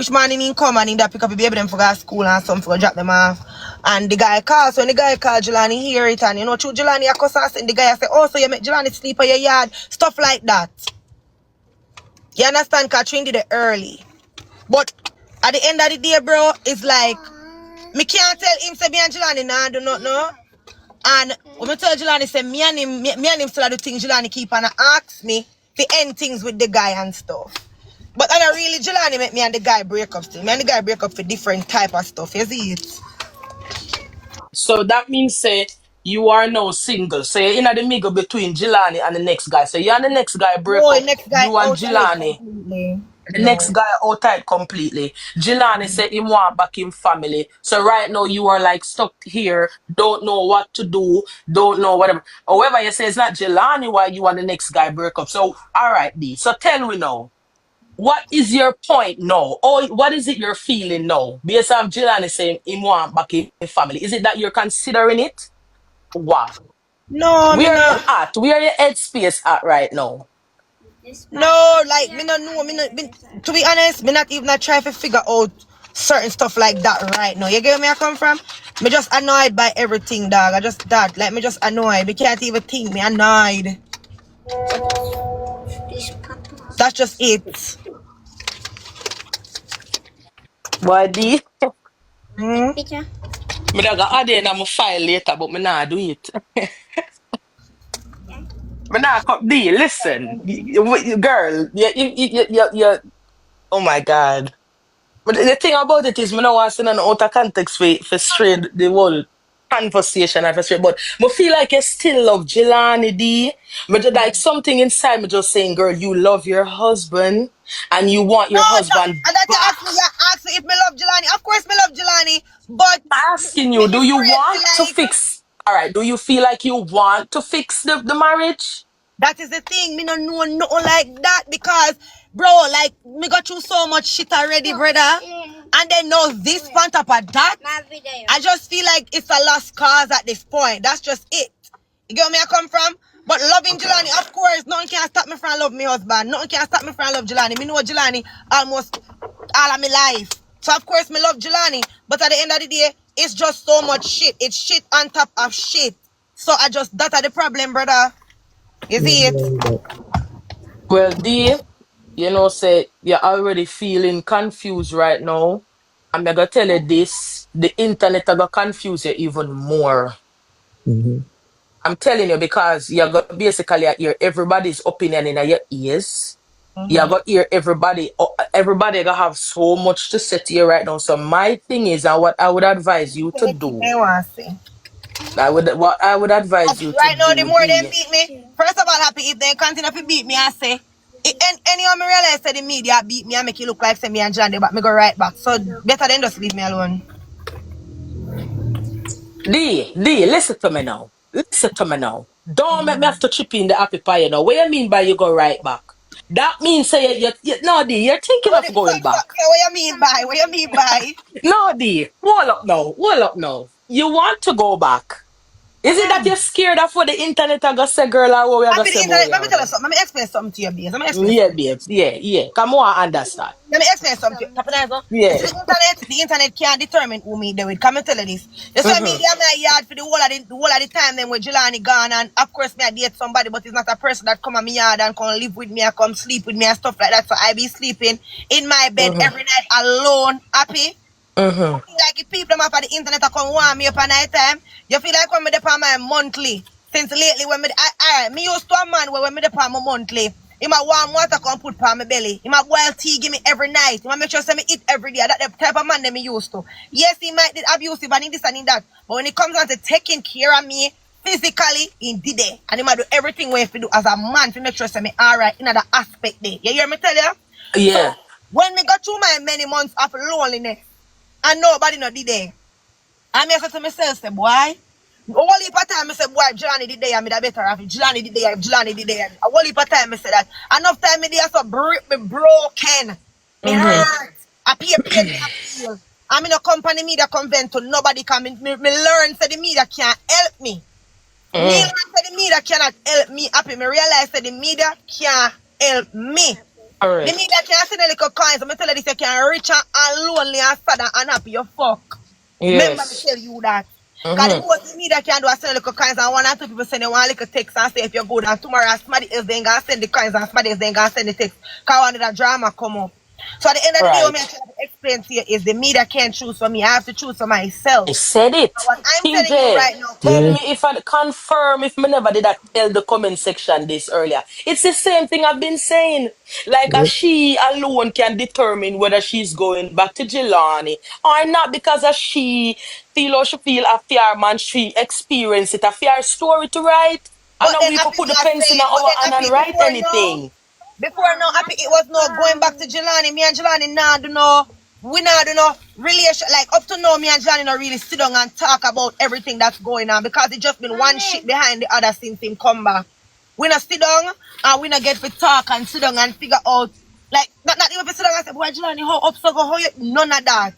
morning in come and in that pick up the baby them for go to school and some for drop them off. And the guy calls, so when the guy called Jillany hear it, and you know through Jillany I cuss and the guy say, oh, so you make Jillany sleep at your yard, stuff like that. You understand? Catherine did it early. But at the end of the day, bro, it's like me can't tell him say me and Jillany nah do not know. And when I tell Jillany say me and him still do things, Jillany keep on ask me to end things with the guy and stuff. But I don't really Jillany make me and the guy break up still. Me and the guy break up for different type of stuff. You see it? So that means say you are now single. So you're in the middle between Jillany and the next guy. So you and the next guy break No, the up, next guy you and outside Jillany. completely. The next guy outside completely. Jillany said him want back in family. So right now you are like stuck here, don't know what to do, don't know whatever. However, you say it's not Jillany why you and the next guy break up. So all right, D. So tell me now, what is your point now? Or what is it you're feeling now? Based on Jillany saying him want back in family. Is it that you're considering it? What? No, me Where are you not. at? Where are your headspace at right now? No, like me not know. To be honest, me not even try to figure out certain stuff like that right now. You get where me I come from? Me just annoyed by everything, dog. I just that. Like me just annoyed. Me can't even think. Me annoyed. That's just it. Boy, D. Hmm? Me da go add in my file later, but me nah do it. Me nah come. D, listen. Girl, oh my God. But the thing about it is, me no want to send an out of context for strain the whole conversation and for straight. But me feel like you still love Jillany D. Me just like something inside me just saying, girl, you love your husband and you want No, your husband and that you back. ask me if me love Jillany. Of course me love Jillany, but I'm asking me you, do you afraid want to to like. fix? All right, do you feel like you want to fix the marriage? That is the thing. Me no know nothing like that because, bro, like me got through so much shit already, brother. And then know this on top of that. I just feel like it's a lost cause at this point. That's just it. You get where I come from? But loving Okay. Jillany, of course, nothing can stop me from love my husband. Nothing can stop me from love Jillany. Me know Jillany almost all of my life. So of course me love Jillany. But at the end of the day, it's just so much shit. It's shit on top of shit. So I just that are the problem, brother. You Yeah, see it? Well, D, say you're already feeling confused right now. I'm gonna tell you this: the internet are gonna confuse you even more. Mm-hmm. I'm telling you because you're gonna basically hear everybody's opinion in your ears. You're gonna hear everybody gonna have so much to say to you right now. So my thing is, and what I would advise you to Anything do, they want to see. what I would advise you to Right now, the do, more they D. beat me, first of all, happy if they continue to beat me, I say. And anyone me realize that the media beat me and make it look like say me and John, but me go right back. So better than just leave me alone. D, listen to me now. Listen to me now. Don't make me have to chip in the happy pie, What you mean by you go right back? That means say no, D, you're thinking What, of going back. what you mean by? What you mean by? No, D, hold up now. Hold up now. You want to go back. Is it that you're scared of what the internet are gonna say, girl, or what we are I gonna be the say about internet. Let me you? tell you something. Let me explain something to you, babes. Let me explain Yeah, something. babes. Yeah. Come on, understand. Let me explain something. You Yeah. see, the internet can't determine who me there with. Come and tell you this. You see, me, Mm-hmm. I'm a yard for the whole of the time then when Jillany gone, and of course me I date somebody, but it's not a person that come on me yard and come live with me and come sleep with me and stuff like that. So I be sleeping in my bed Mm-hmm. every night alone, happy. Mm-hmm. Like if people them up on the internet are come warm me up at night time, you feel like when me dep on my monthly. Since lately when me used to a man where when me dep on my monthly, he might warm water come put on my belly. He might boil tea give me every night. He might make sure say me eat every day. That the type of man that me used to. Yes, he might did abusive and in this and in that. But when it comes down to taking care of me physically, he did it. And he might do everything we have to do as a man to make sure say me alright in that aspect there. You hear me tell you? So Yeah. when me got through my many months of loneliness, and nobody not did there. And I said to myself, say, boy, a whole heap of time I said, boy, Jillany did there, I'm better off. Jillany did there, Jillany did there. A whole heap of time I said that. Enough time me there so me broken. Me Mm-hmm. hurt. I pain me I feel. I'm in a company media convent to nobody come in. Me learn say the media can't help me. Me learn Mm-hmm. say the media cannot help me happy. Me realize say the media can't help me. The Correct. media can't send a little coins. I'm tell you this, you can rich and lonely and sad and happy. You fuck. Remember me Yes. tell you that. Because the Mm-hmm. most the media can do is send a little coins and one or two people send you one little text and say if you're good and tomorrow somebody else then gonna send the coins and somebody else then gonna send the text. Because one of the drama come up. So at the end of the day, what I'm Right. trying to explain to you is the media can't choose for me. I have to choose for myself. I said So it. what I'm telling you TJ, right now, tell Yeah. me if I confirm if me never did that tell the comment section this earlier. It's the same thing I've been saying. Like Yeah. she alone can determine whether she's going back to Jillany or not because she feel how she feel a fear man she experience it, a fear story to write. And but now then we could Happy put me the I pencil in say it, but our then hand and Happy write anything. before now, Happy, it was no going back to Jillany. Me and Jillany nah do no, we nah do no relation. Like up to now, me and Jillany not really sit down and talk about everything that's going on because it just been one shit behind the other since him come back. We not sit down and we not get to talk and sit down and figure out like not even sit down and say, boy Jillany, how up so go how you none of that.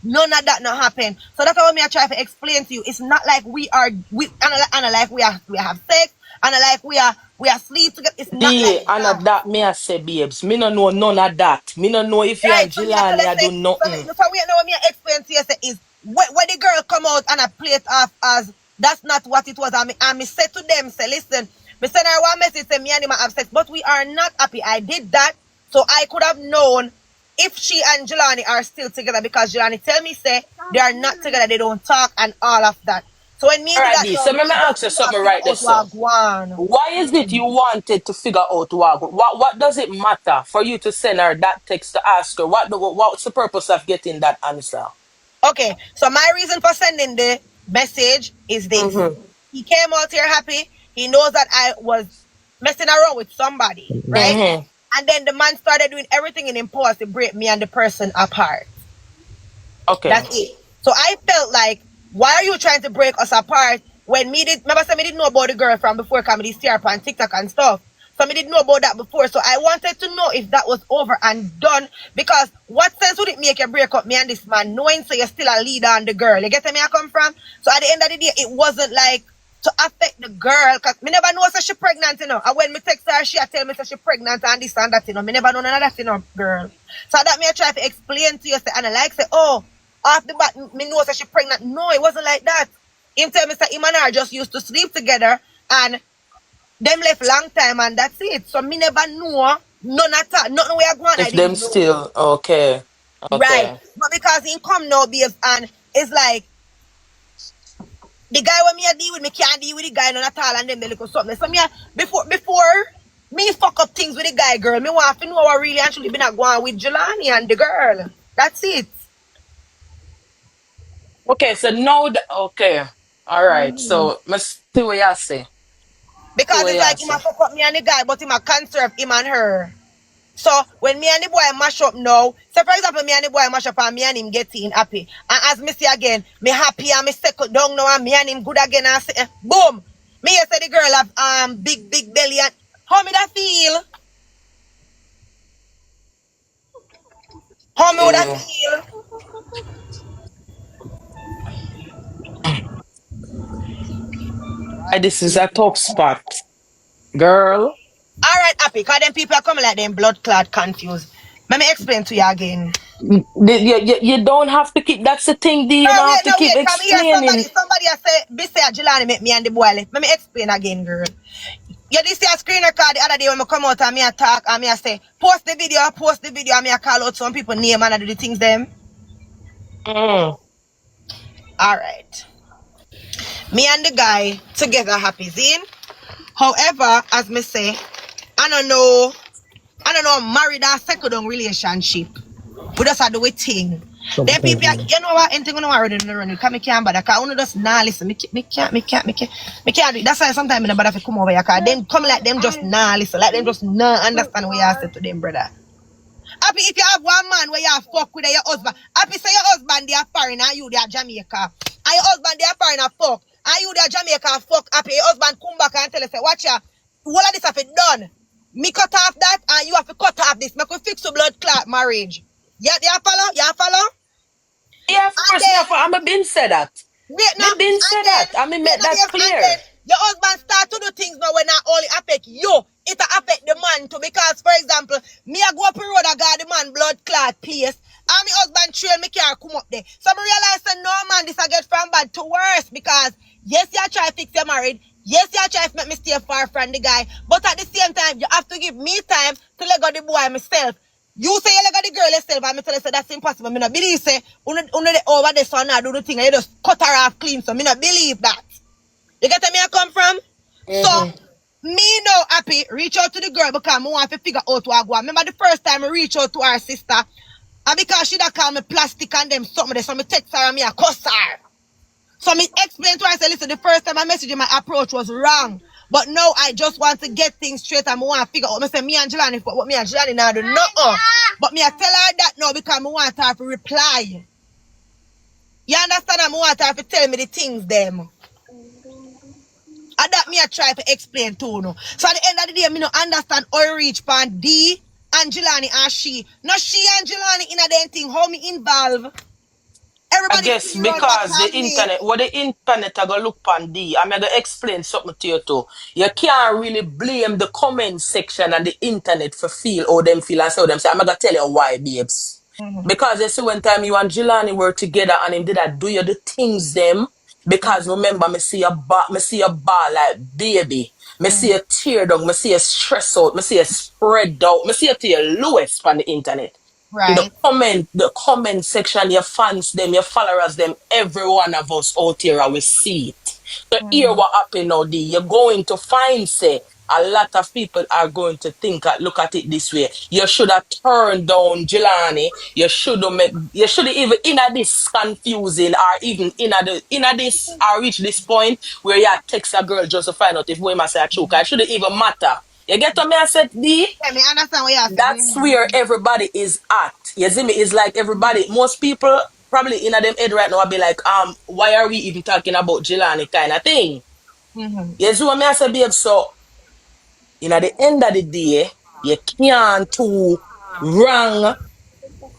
None of that not happen. So that's what me I try to explain to you. It's not like we are we and like we have sex And like we are sleep together. It's not D, like and that. that me I say, babes. Me no know none of that. Me no know if you Right, and so me I tell Jillany her I say, do nothing. so we know what me I explain to you say is when the girl come out and I play it off as that's not what it was. And me say to them, say, listen, me send her one message say me and him are upset, but we are not happy. I did that, so I could have known if she and Jillany are still together because Jillany tell me say they are not together, they don't talk and all of that. So when me All do right, that, D. no, So me let me just ask you want something to figure right there, out so. what go on. Why is it you wanted to figure out what does it matter for you to send her that text to ask her what's the purpose of getting that answer? Okay, so my reason for sending the message is this. Mm-hmm. He came out here happy. He knows that I was messing around with somebody, right? Mm-hmm. And then the man started doing everything in him power to break me and the person apart. Okay. That's it. So I felt like, why are you trying to break us apart when me did, remember, me didn't know about the girl from before comedy see her on TikTok and stuff. So me didn't know about that before. So I wanted to know if that was over and done. Because what sense would it make you break up me and this man, knowing so you're still a leader on the girl? You get where me I come from? So at the end of the day, it wasn't like to affect the girl. Because me never know so she pregnant, you know. And when me text her, she tell me so she pregnant and this and that, you know. Me never know none of that, you know, girl. So that me I try to explain to you, say, and I like say, oh, off the bat, me know that she pregnant. No, it wasn't like that. Him tell me that him and her just used to sleep together and them left long time and that's it. So me never know none at all. Nothing where I go on, I If them didn't know. still okay. Right. Okay. But because he come now, babes, and it's like the guy when me a deal with me can't deal with the guy none at all and then they look something. So me before me fuck up things with the guy, girl, me want to know what really actually been a go on with Jillany and the girl. That's it. Okay, so now okay. All right. So must see what you say. See Because what it's you like him a say. fuck up me and the guy, but him a conserve him and her. So when me and the boy mash up now, so for example, me and the boy mash up and me and him getting happy. And as me see again, me happy and me settle down now and me and him good again and say, boom. Me say the girl have big belly and how me that feel? How me would that Yeah. feel? Right, this is a tough spot. Girl. Alright, happy, cause them people are coming like them blood clot confused. Let me explain to you again. You don't have to keep that's the thing, D. You don't have to No, keep wait, come here. explaining. Somebody say, be say Jillany make me and the boy left. Let me explain again, girl. You did see a screen record the other day when I come out and me a talk and me a say, post the video and me a call out some people name and I do the things them. Mm. Alright. Me and the guy together happy, zine. However, as me say, I don't know, married or second down relationship. We just have to do a thing. Something Then people, casual. you know what? Anything you know already in the run. Because me can't bother. Because I just nah listen. Me can't do it. That's why sometimes I don't bother to come over here. Because them come like them just nah listen. Like them just nah understand what you have said to them, brother. Happy if you have one man where you have fuck with your husband. Happy say your husband they are foreign and you they are Jamaica. And your husband they are foreign and fuck. And you they are Jamaica and fuck. Happy your husband come back and tell you say, watch ya. All of this have it done. Me cut off that and you have to cut off this. Me could fix the blood clot marriage. Yeah, you follow? You follow? Yeah, of And course, me then have, I'm a been said that. wait Me now, been and said then that. I mean wait make now, that yes, and then clear. your husband start to do things now when not only affect you, it affect the man too. Because for example, me I go up the road, I got the man blood clot place, and my husband trail me car come up there. So I realize that no man, this I get from bad to worse because yes, you try to fix your marriage. Yes, you try to make me stay far from the guy, but at the same time, you have to give me time to let go the boy myself. You say you let go the girl yourself, and me tell you say that's impossible. Me not believe say una the over the son now do the thing and you just cut her off clean. So me not believe that. You get where me I come from? So Mm-hmm. me now happy reach out to the girl because I want to figure out what I go on. Remember the first time I reach out to her sister, and because she da call me plastic and them something there, so me text her and me a cuss her. So me explain to her, I said, listen, the first time I messaged you, my approach was wrong. But now I just want to get things straight and I want to figure out. I say, me and Jillany, what me and Jillany now do nothing. But me I tell her that now because I want her to reply. You understand? I want her to tell me the things them. And that me I try to explain to no. So at the end of the day, me no understand how reach pan D and Jillany and she. No she and Jillany in a damn thing, how me involve. I Everybody guess figure out what because the happening. internet, what the internet I go look on D, I'm gonna explain something to you too. You can't really blame the comment section and the internet for feel how them feel and so them say. I'm gonna tell you why, babes. Because you see one time you and Jillany were together and him did that do you the things them. Because remember, me see a bar like baby. Me see a tear down, me see a stress out, me see a spread out, me see a to your lowest on the internet. And Right. the comment section, your fans, them, your followers, them, every one of us out here, we see it. So here what happened now, D, you're going to find, say, a lot of people are going to think, look at it this way. You should have turned down Jillany. You should have even in at this confusing or even in at this or reach this point where you text a girl just to find out if we must say a choke. It shouldn't even matter. You get what me I said, D? Yeah, me understand what you're That's saying. where everybody is at. You see me? It's like everybody, most people probably in them head right now will be like, why are we even talking about Jillany kind of thing? You see what me I say, babe? So, at the end of the day, you can't too wrong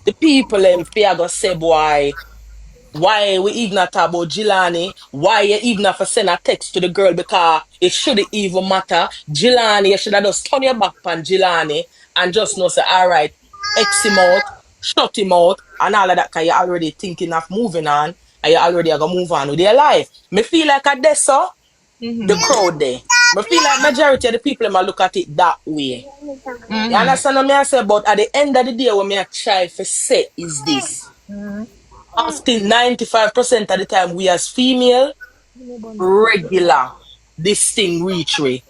the people and fear go say, boy, why we even not talk about Jillany? Why you even have to send a text to the girl because it shouldn't even matter. Jillany, you should have just turn your back on Jillany and just know say, all right, X him out, shut him out, and all of that because you're already thinking of moving on and you already are gonna move on with your life. Me feel like at this so the crowd there. Me feel like majority of the people might look at it that way. You understand what me I say? But at the end of the day, what me I try to say is this. Often 95% of the time, we as female, regular, this thing reach we.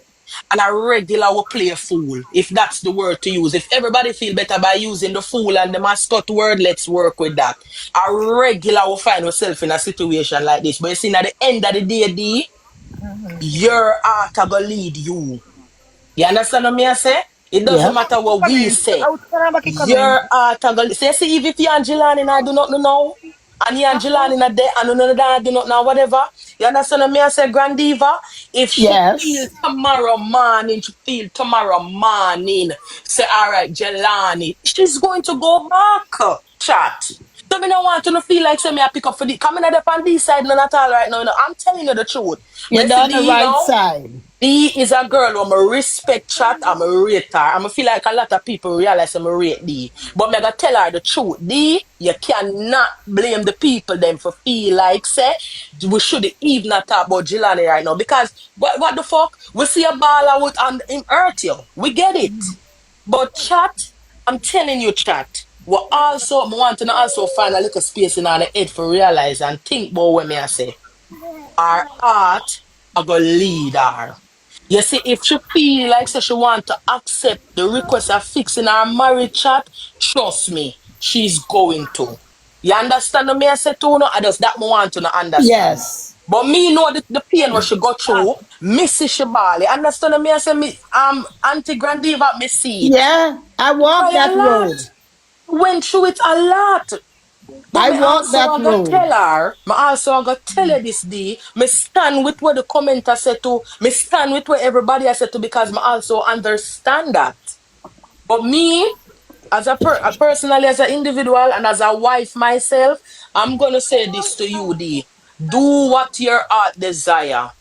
And a regular will play a fool, if that's the word to use. If everybody feel better by using the fool and the mascot word, let's work with that. A regular will find yourself in a situation like this. But you see, at the end of the day, D, your heart are gonna lead you. You understand what me I say? It doesn't Yeah. matter what we Comment. say. Out can back comment. Your heart are gonna say, see, if you and Jillany I do not know, and you and Jillany not there, and none of that do not know, whatever. You understand what me I say, Grand Diva? If she feel Yes. tomorrow morning, say, all right, Jillany, she's going to go back, chat. So me don't want to no feel like say me I pick up for the coming at the on this side none at all right now. You know. I'm telling you the truth. You're But see, on the D, you right know, side. D is a girl who I'm a respect chat, I'm a rate her. I'm feel like a lot of people realize I'm a rate D. But me gonna tell her the truth. D, you cannot blame the people them for feel like say we should even not talk about Jillany right now. Because what the fuck? We see a ball out and him hurt you. We get it. But chat, I'm telling you, chat. We also I want to also find a little space in our head for realize and think about what me I say. Our heart are gonna lead her. You see, if she feel like so she want to accept the request of fixing her marriage chat, trust me, she's going to. You understand what me I say to no? I just that me want to no understand. Yes. But me know the pain what she got through, Missy Shibali. Understand what me I say me Auntie Grandiva me see it. Yeah. I walked Cry a that road. lot. Went through it a lot. But I me walked also that I got road. tell her, me also I got tell her this day, me stand with what the commenter said to, me stand with what everybody has said to because me also understand that. But me, as personally as an individual and as a wife myself, I'm gonna say this to you, D. Do what your heart desire.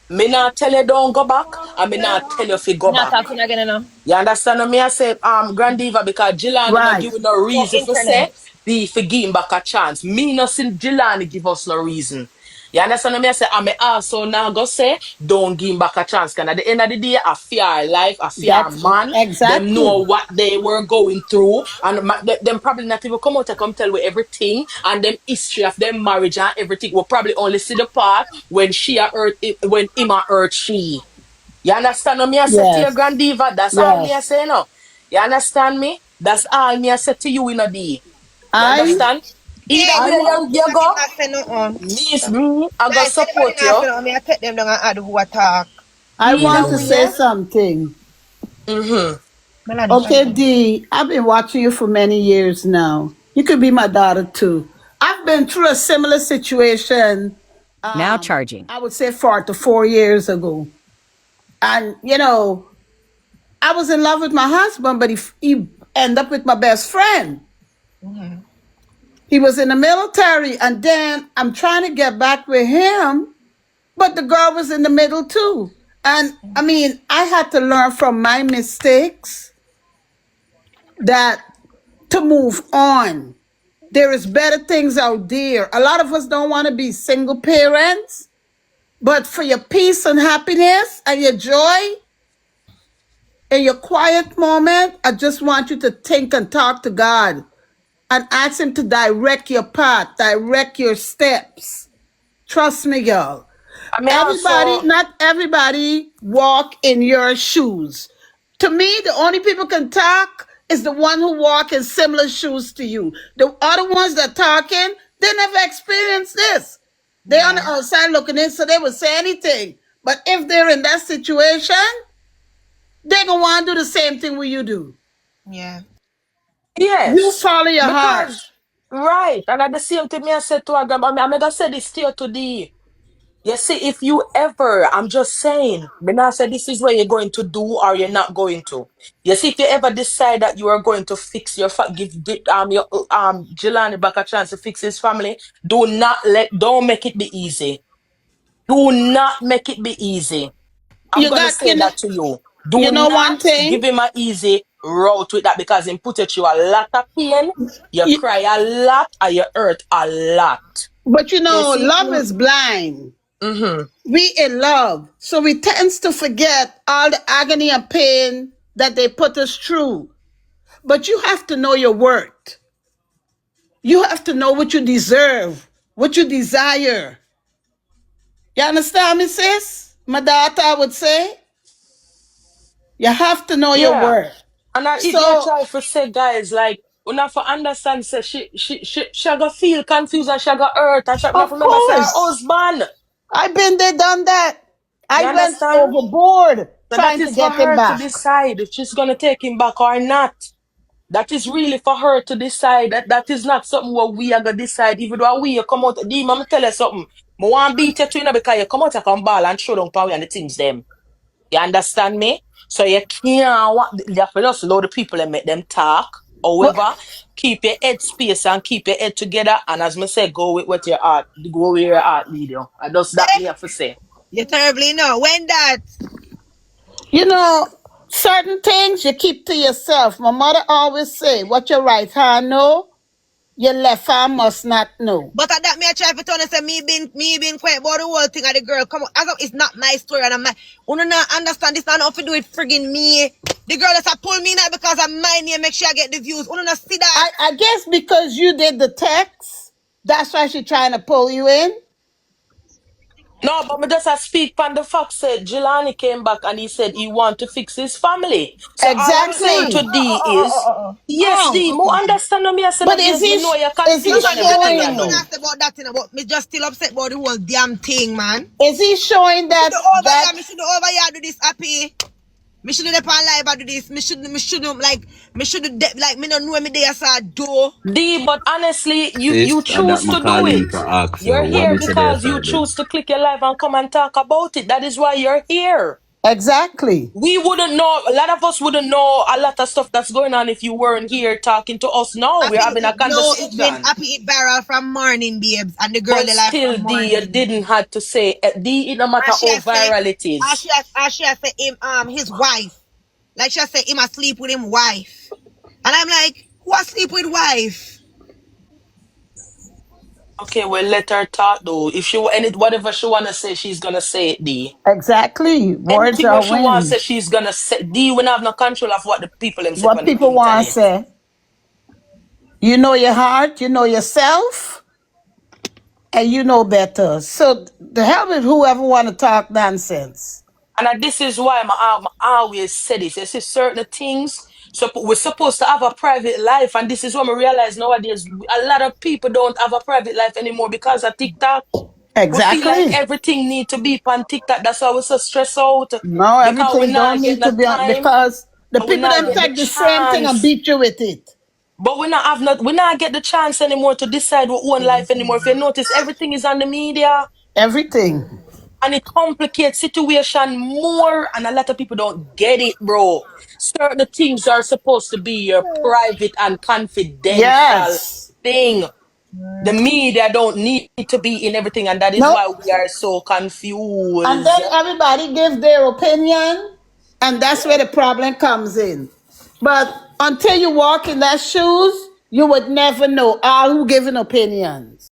Me not tell you don't go back, and me not tell you if you go Not back. talking again, you know. You understand what me I say, Grand Diva, because Jillany not Right. give you no For reason for say, internet. the for give him back a chance. Me not see Jillany give us no reason. You understand what me I say? And me also now go say, don't give him back a chance. Because at the end of the day, a fair life, a fair That's man, them know exactly. what they were going through. And them probably not even come out and come tell you everything. And them history of them marriage and everything. Will probably only see the part when she a hurt, when him a hurt she. You understand what me I say to your Yes. grand diva? That's all me I Yes. say no. You understand me? That's all me I say to you in a day. You I understand? Either Hey, I way walk you everybody go, not say nothing. me, I go Guys, anybody support not you. say nothing, me I take them down and add who attack. I Either want to say way, something. mm-hmm. Melanie, Okay, continue. D, I've been watching you for many years now. You could be my daughter too. I've been through a similar situation. Now charging. I would say 4 years ago. And, I was in love with my husband, but he ended up with my best friend. He was in the military, and then I'm trying to get back with him, but the girl was in the middle too. And I mean, I had to learn from my mistakes that to move on. There is better things out there. A lot of us don't want to be single parents, but for your peace and happiness and your joy in your quiet moment, I just want you to think and talk to God and ask him to direct your path, direct your steps. Trust me, y'all. I mean also, Not everybody walk in your shoes. To me, the only people can talk is the one who walk in similar shoes to you. The other ones that talking, they never experienced this. They on the outside looking in, so they will say anything. But if they're in that situation, they gonna want to do the same thing what you do. Yeah. You yes. follow your heart. Because right. And at the same time, me I said to her, grandma, I'm gonna say this to you today. You see, if you ever, I'm just saying, when I say this is what you're going to do or you're not going to. You see, if you ever decide that you are going to fix your Jillany back a chance to fix his family, don't make it be easy. Do not make it be easy. I'm You gonna got, say that to you. you Do know not one thing. give him an easy route with that because he put you through a lot of pain, you You, cry a lot, and you hurt a lot. but you You know, see? love is blind. Mm-hmm. We in love, so we tends to forget all the agony and pain that they put us through. But you have to know your worth. You have to know what you deserve, what you desire. You understand me, sis? My daughter would say, you have to know your Yeah. worth. And it me a So, try for say guys like we not for understand say she go feel confused and she go hurt and she not of remember say her course, husband. I've been there, done that. You I went understand? overboard So that trying to is for get him her to back. decide if she's gonna take him back or not. That is really for her to decide. That is not something what we are gonna decide. Even though we come out, D, I'm tell you something. I want beat you to you know, because you come out, you come ball and show down power and the things them. You understand me? So you can't you have to just allow the people and make them talk. But However, keep your head space and keep your head together. And as me say, go with what your heart, go where your heart lead you. And that's that me have to say. You terribly know. When that you know, certain things you keep to yourself. My mother always say, what your right hand know, your left hand must not know. but at that me I try to tell you say me being quiet about the whole thing of the girl. Come on, as of it's not my story and I'm not you not understand this not enough to do it friggin' me. The girl that's a pull me now because of my name make sure I get the views. You not see that? I guess because you did the text, that's why she trying to pull you in. No, but me just a speak on the fact said Jillany came back and he said he want to fix his family. So all I'm saying Exactly. to D is, yes, D, Okay, more okay. understand me. I said no, But yes, me know you're is he No, confused but and me not everything, you even showing? know. ask about that thing about me just still upset about the whole damn thing, man. Is he showing Me should that over that here, me should over here do this happy. Me should do the pan live I do this. Me should like like me not know me there so do. D, but honestly, you Sis, and that choose my to do calling it. for ask You're so what here me say there because you for them. choose to click your live and come and talk about it. That is why you're here. exactly? We wouldn't know, a lot of us wouldn't know a lot of stuff that's going on if you weren't here talking to us now. We're Happy having a it no, it's been conversation. happy it barrel from morning, babes, and the girl But the life still, from D, you morning. didn't have to say, D, it no matter And she how has say, viral it is. and she has say him his wife. Like she has say him asleep with him wife. And I'm like, who asleep with wife? Okay, well, let her talk though. If she whatever she wanna say, she's gonna say it, D. Exactly. Words Anything what are she wants to say, winning. she's gonna say. D, we don't have no control of what the people them say What on the people want to internet. say. You know your heart, you know yourself, and you know better. So the hell with whoever want to talk nonsense. This is why I always say this. You see, certain things, so we're supposed to have a private life, and this is what we realize nowadays. A lot of people don't have a private life anymore because of TikTok. We feel like Exactly. everything need to be on TikTok. That's why we're so stressed out No, because we everything don't not get need to the be on time because the and we people not them get the take the same thing and chance. beat you with it. But we not get the chance anymore to decide our own life anymore. If you notice, everything is on the media. Everything. And it complicates situation more, and a lot of people don't get it, bro. Certain things are supposed to be your private and confidential Yes. thing. The media don't need to be in everything, and that is Nope. why we are so confused. And then everybody gives their opinion, and that's where the problem comes in. But until you walk in that shoes, you would never know all who giving opinions.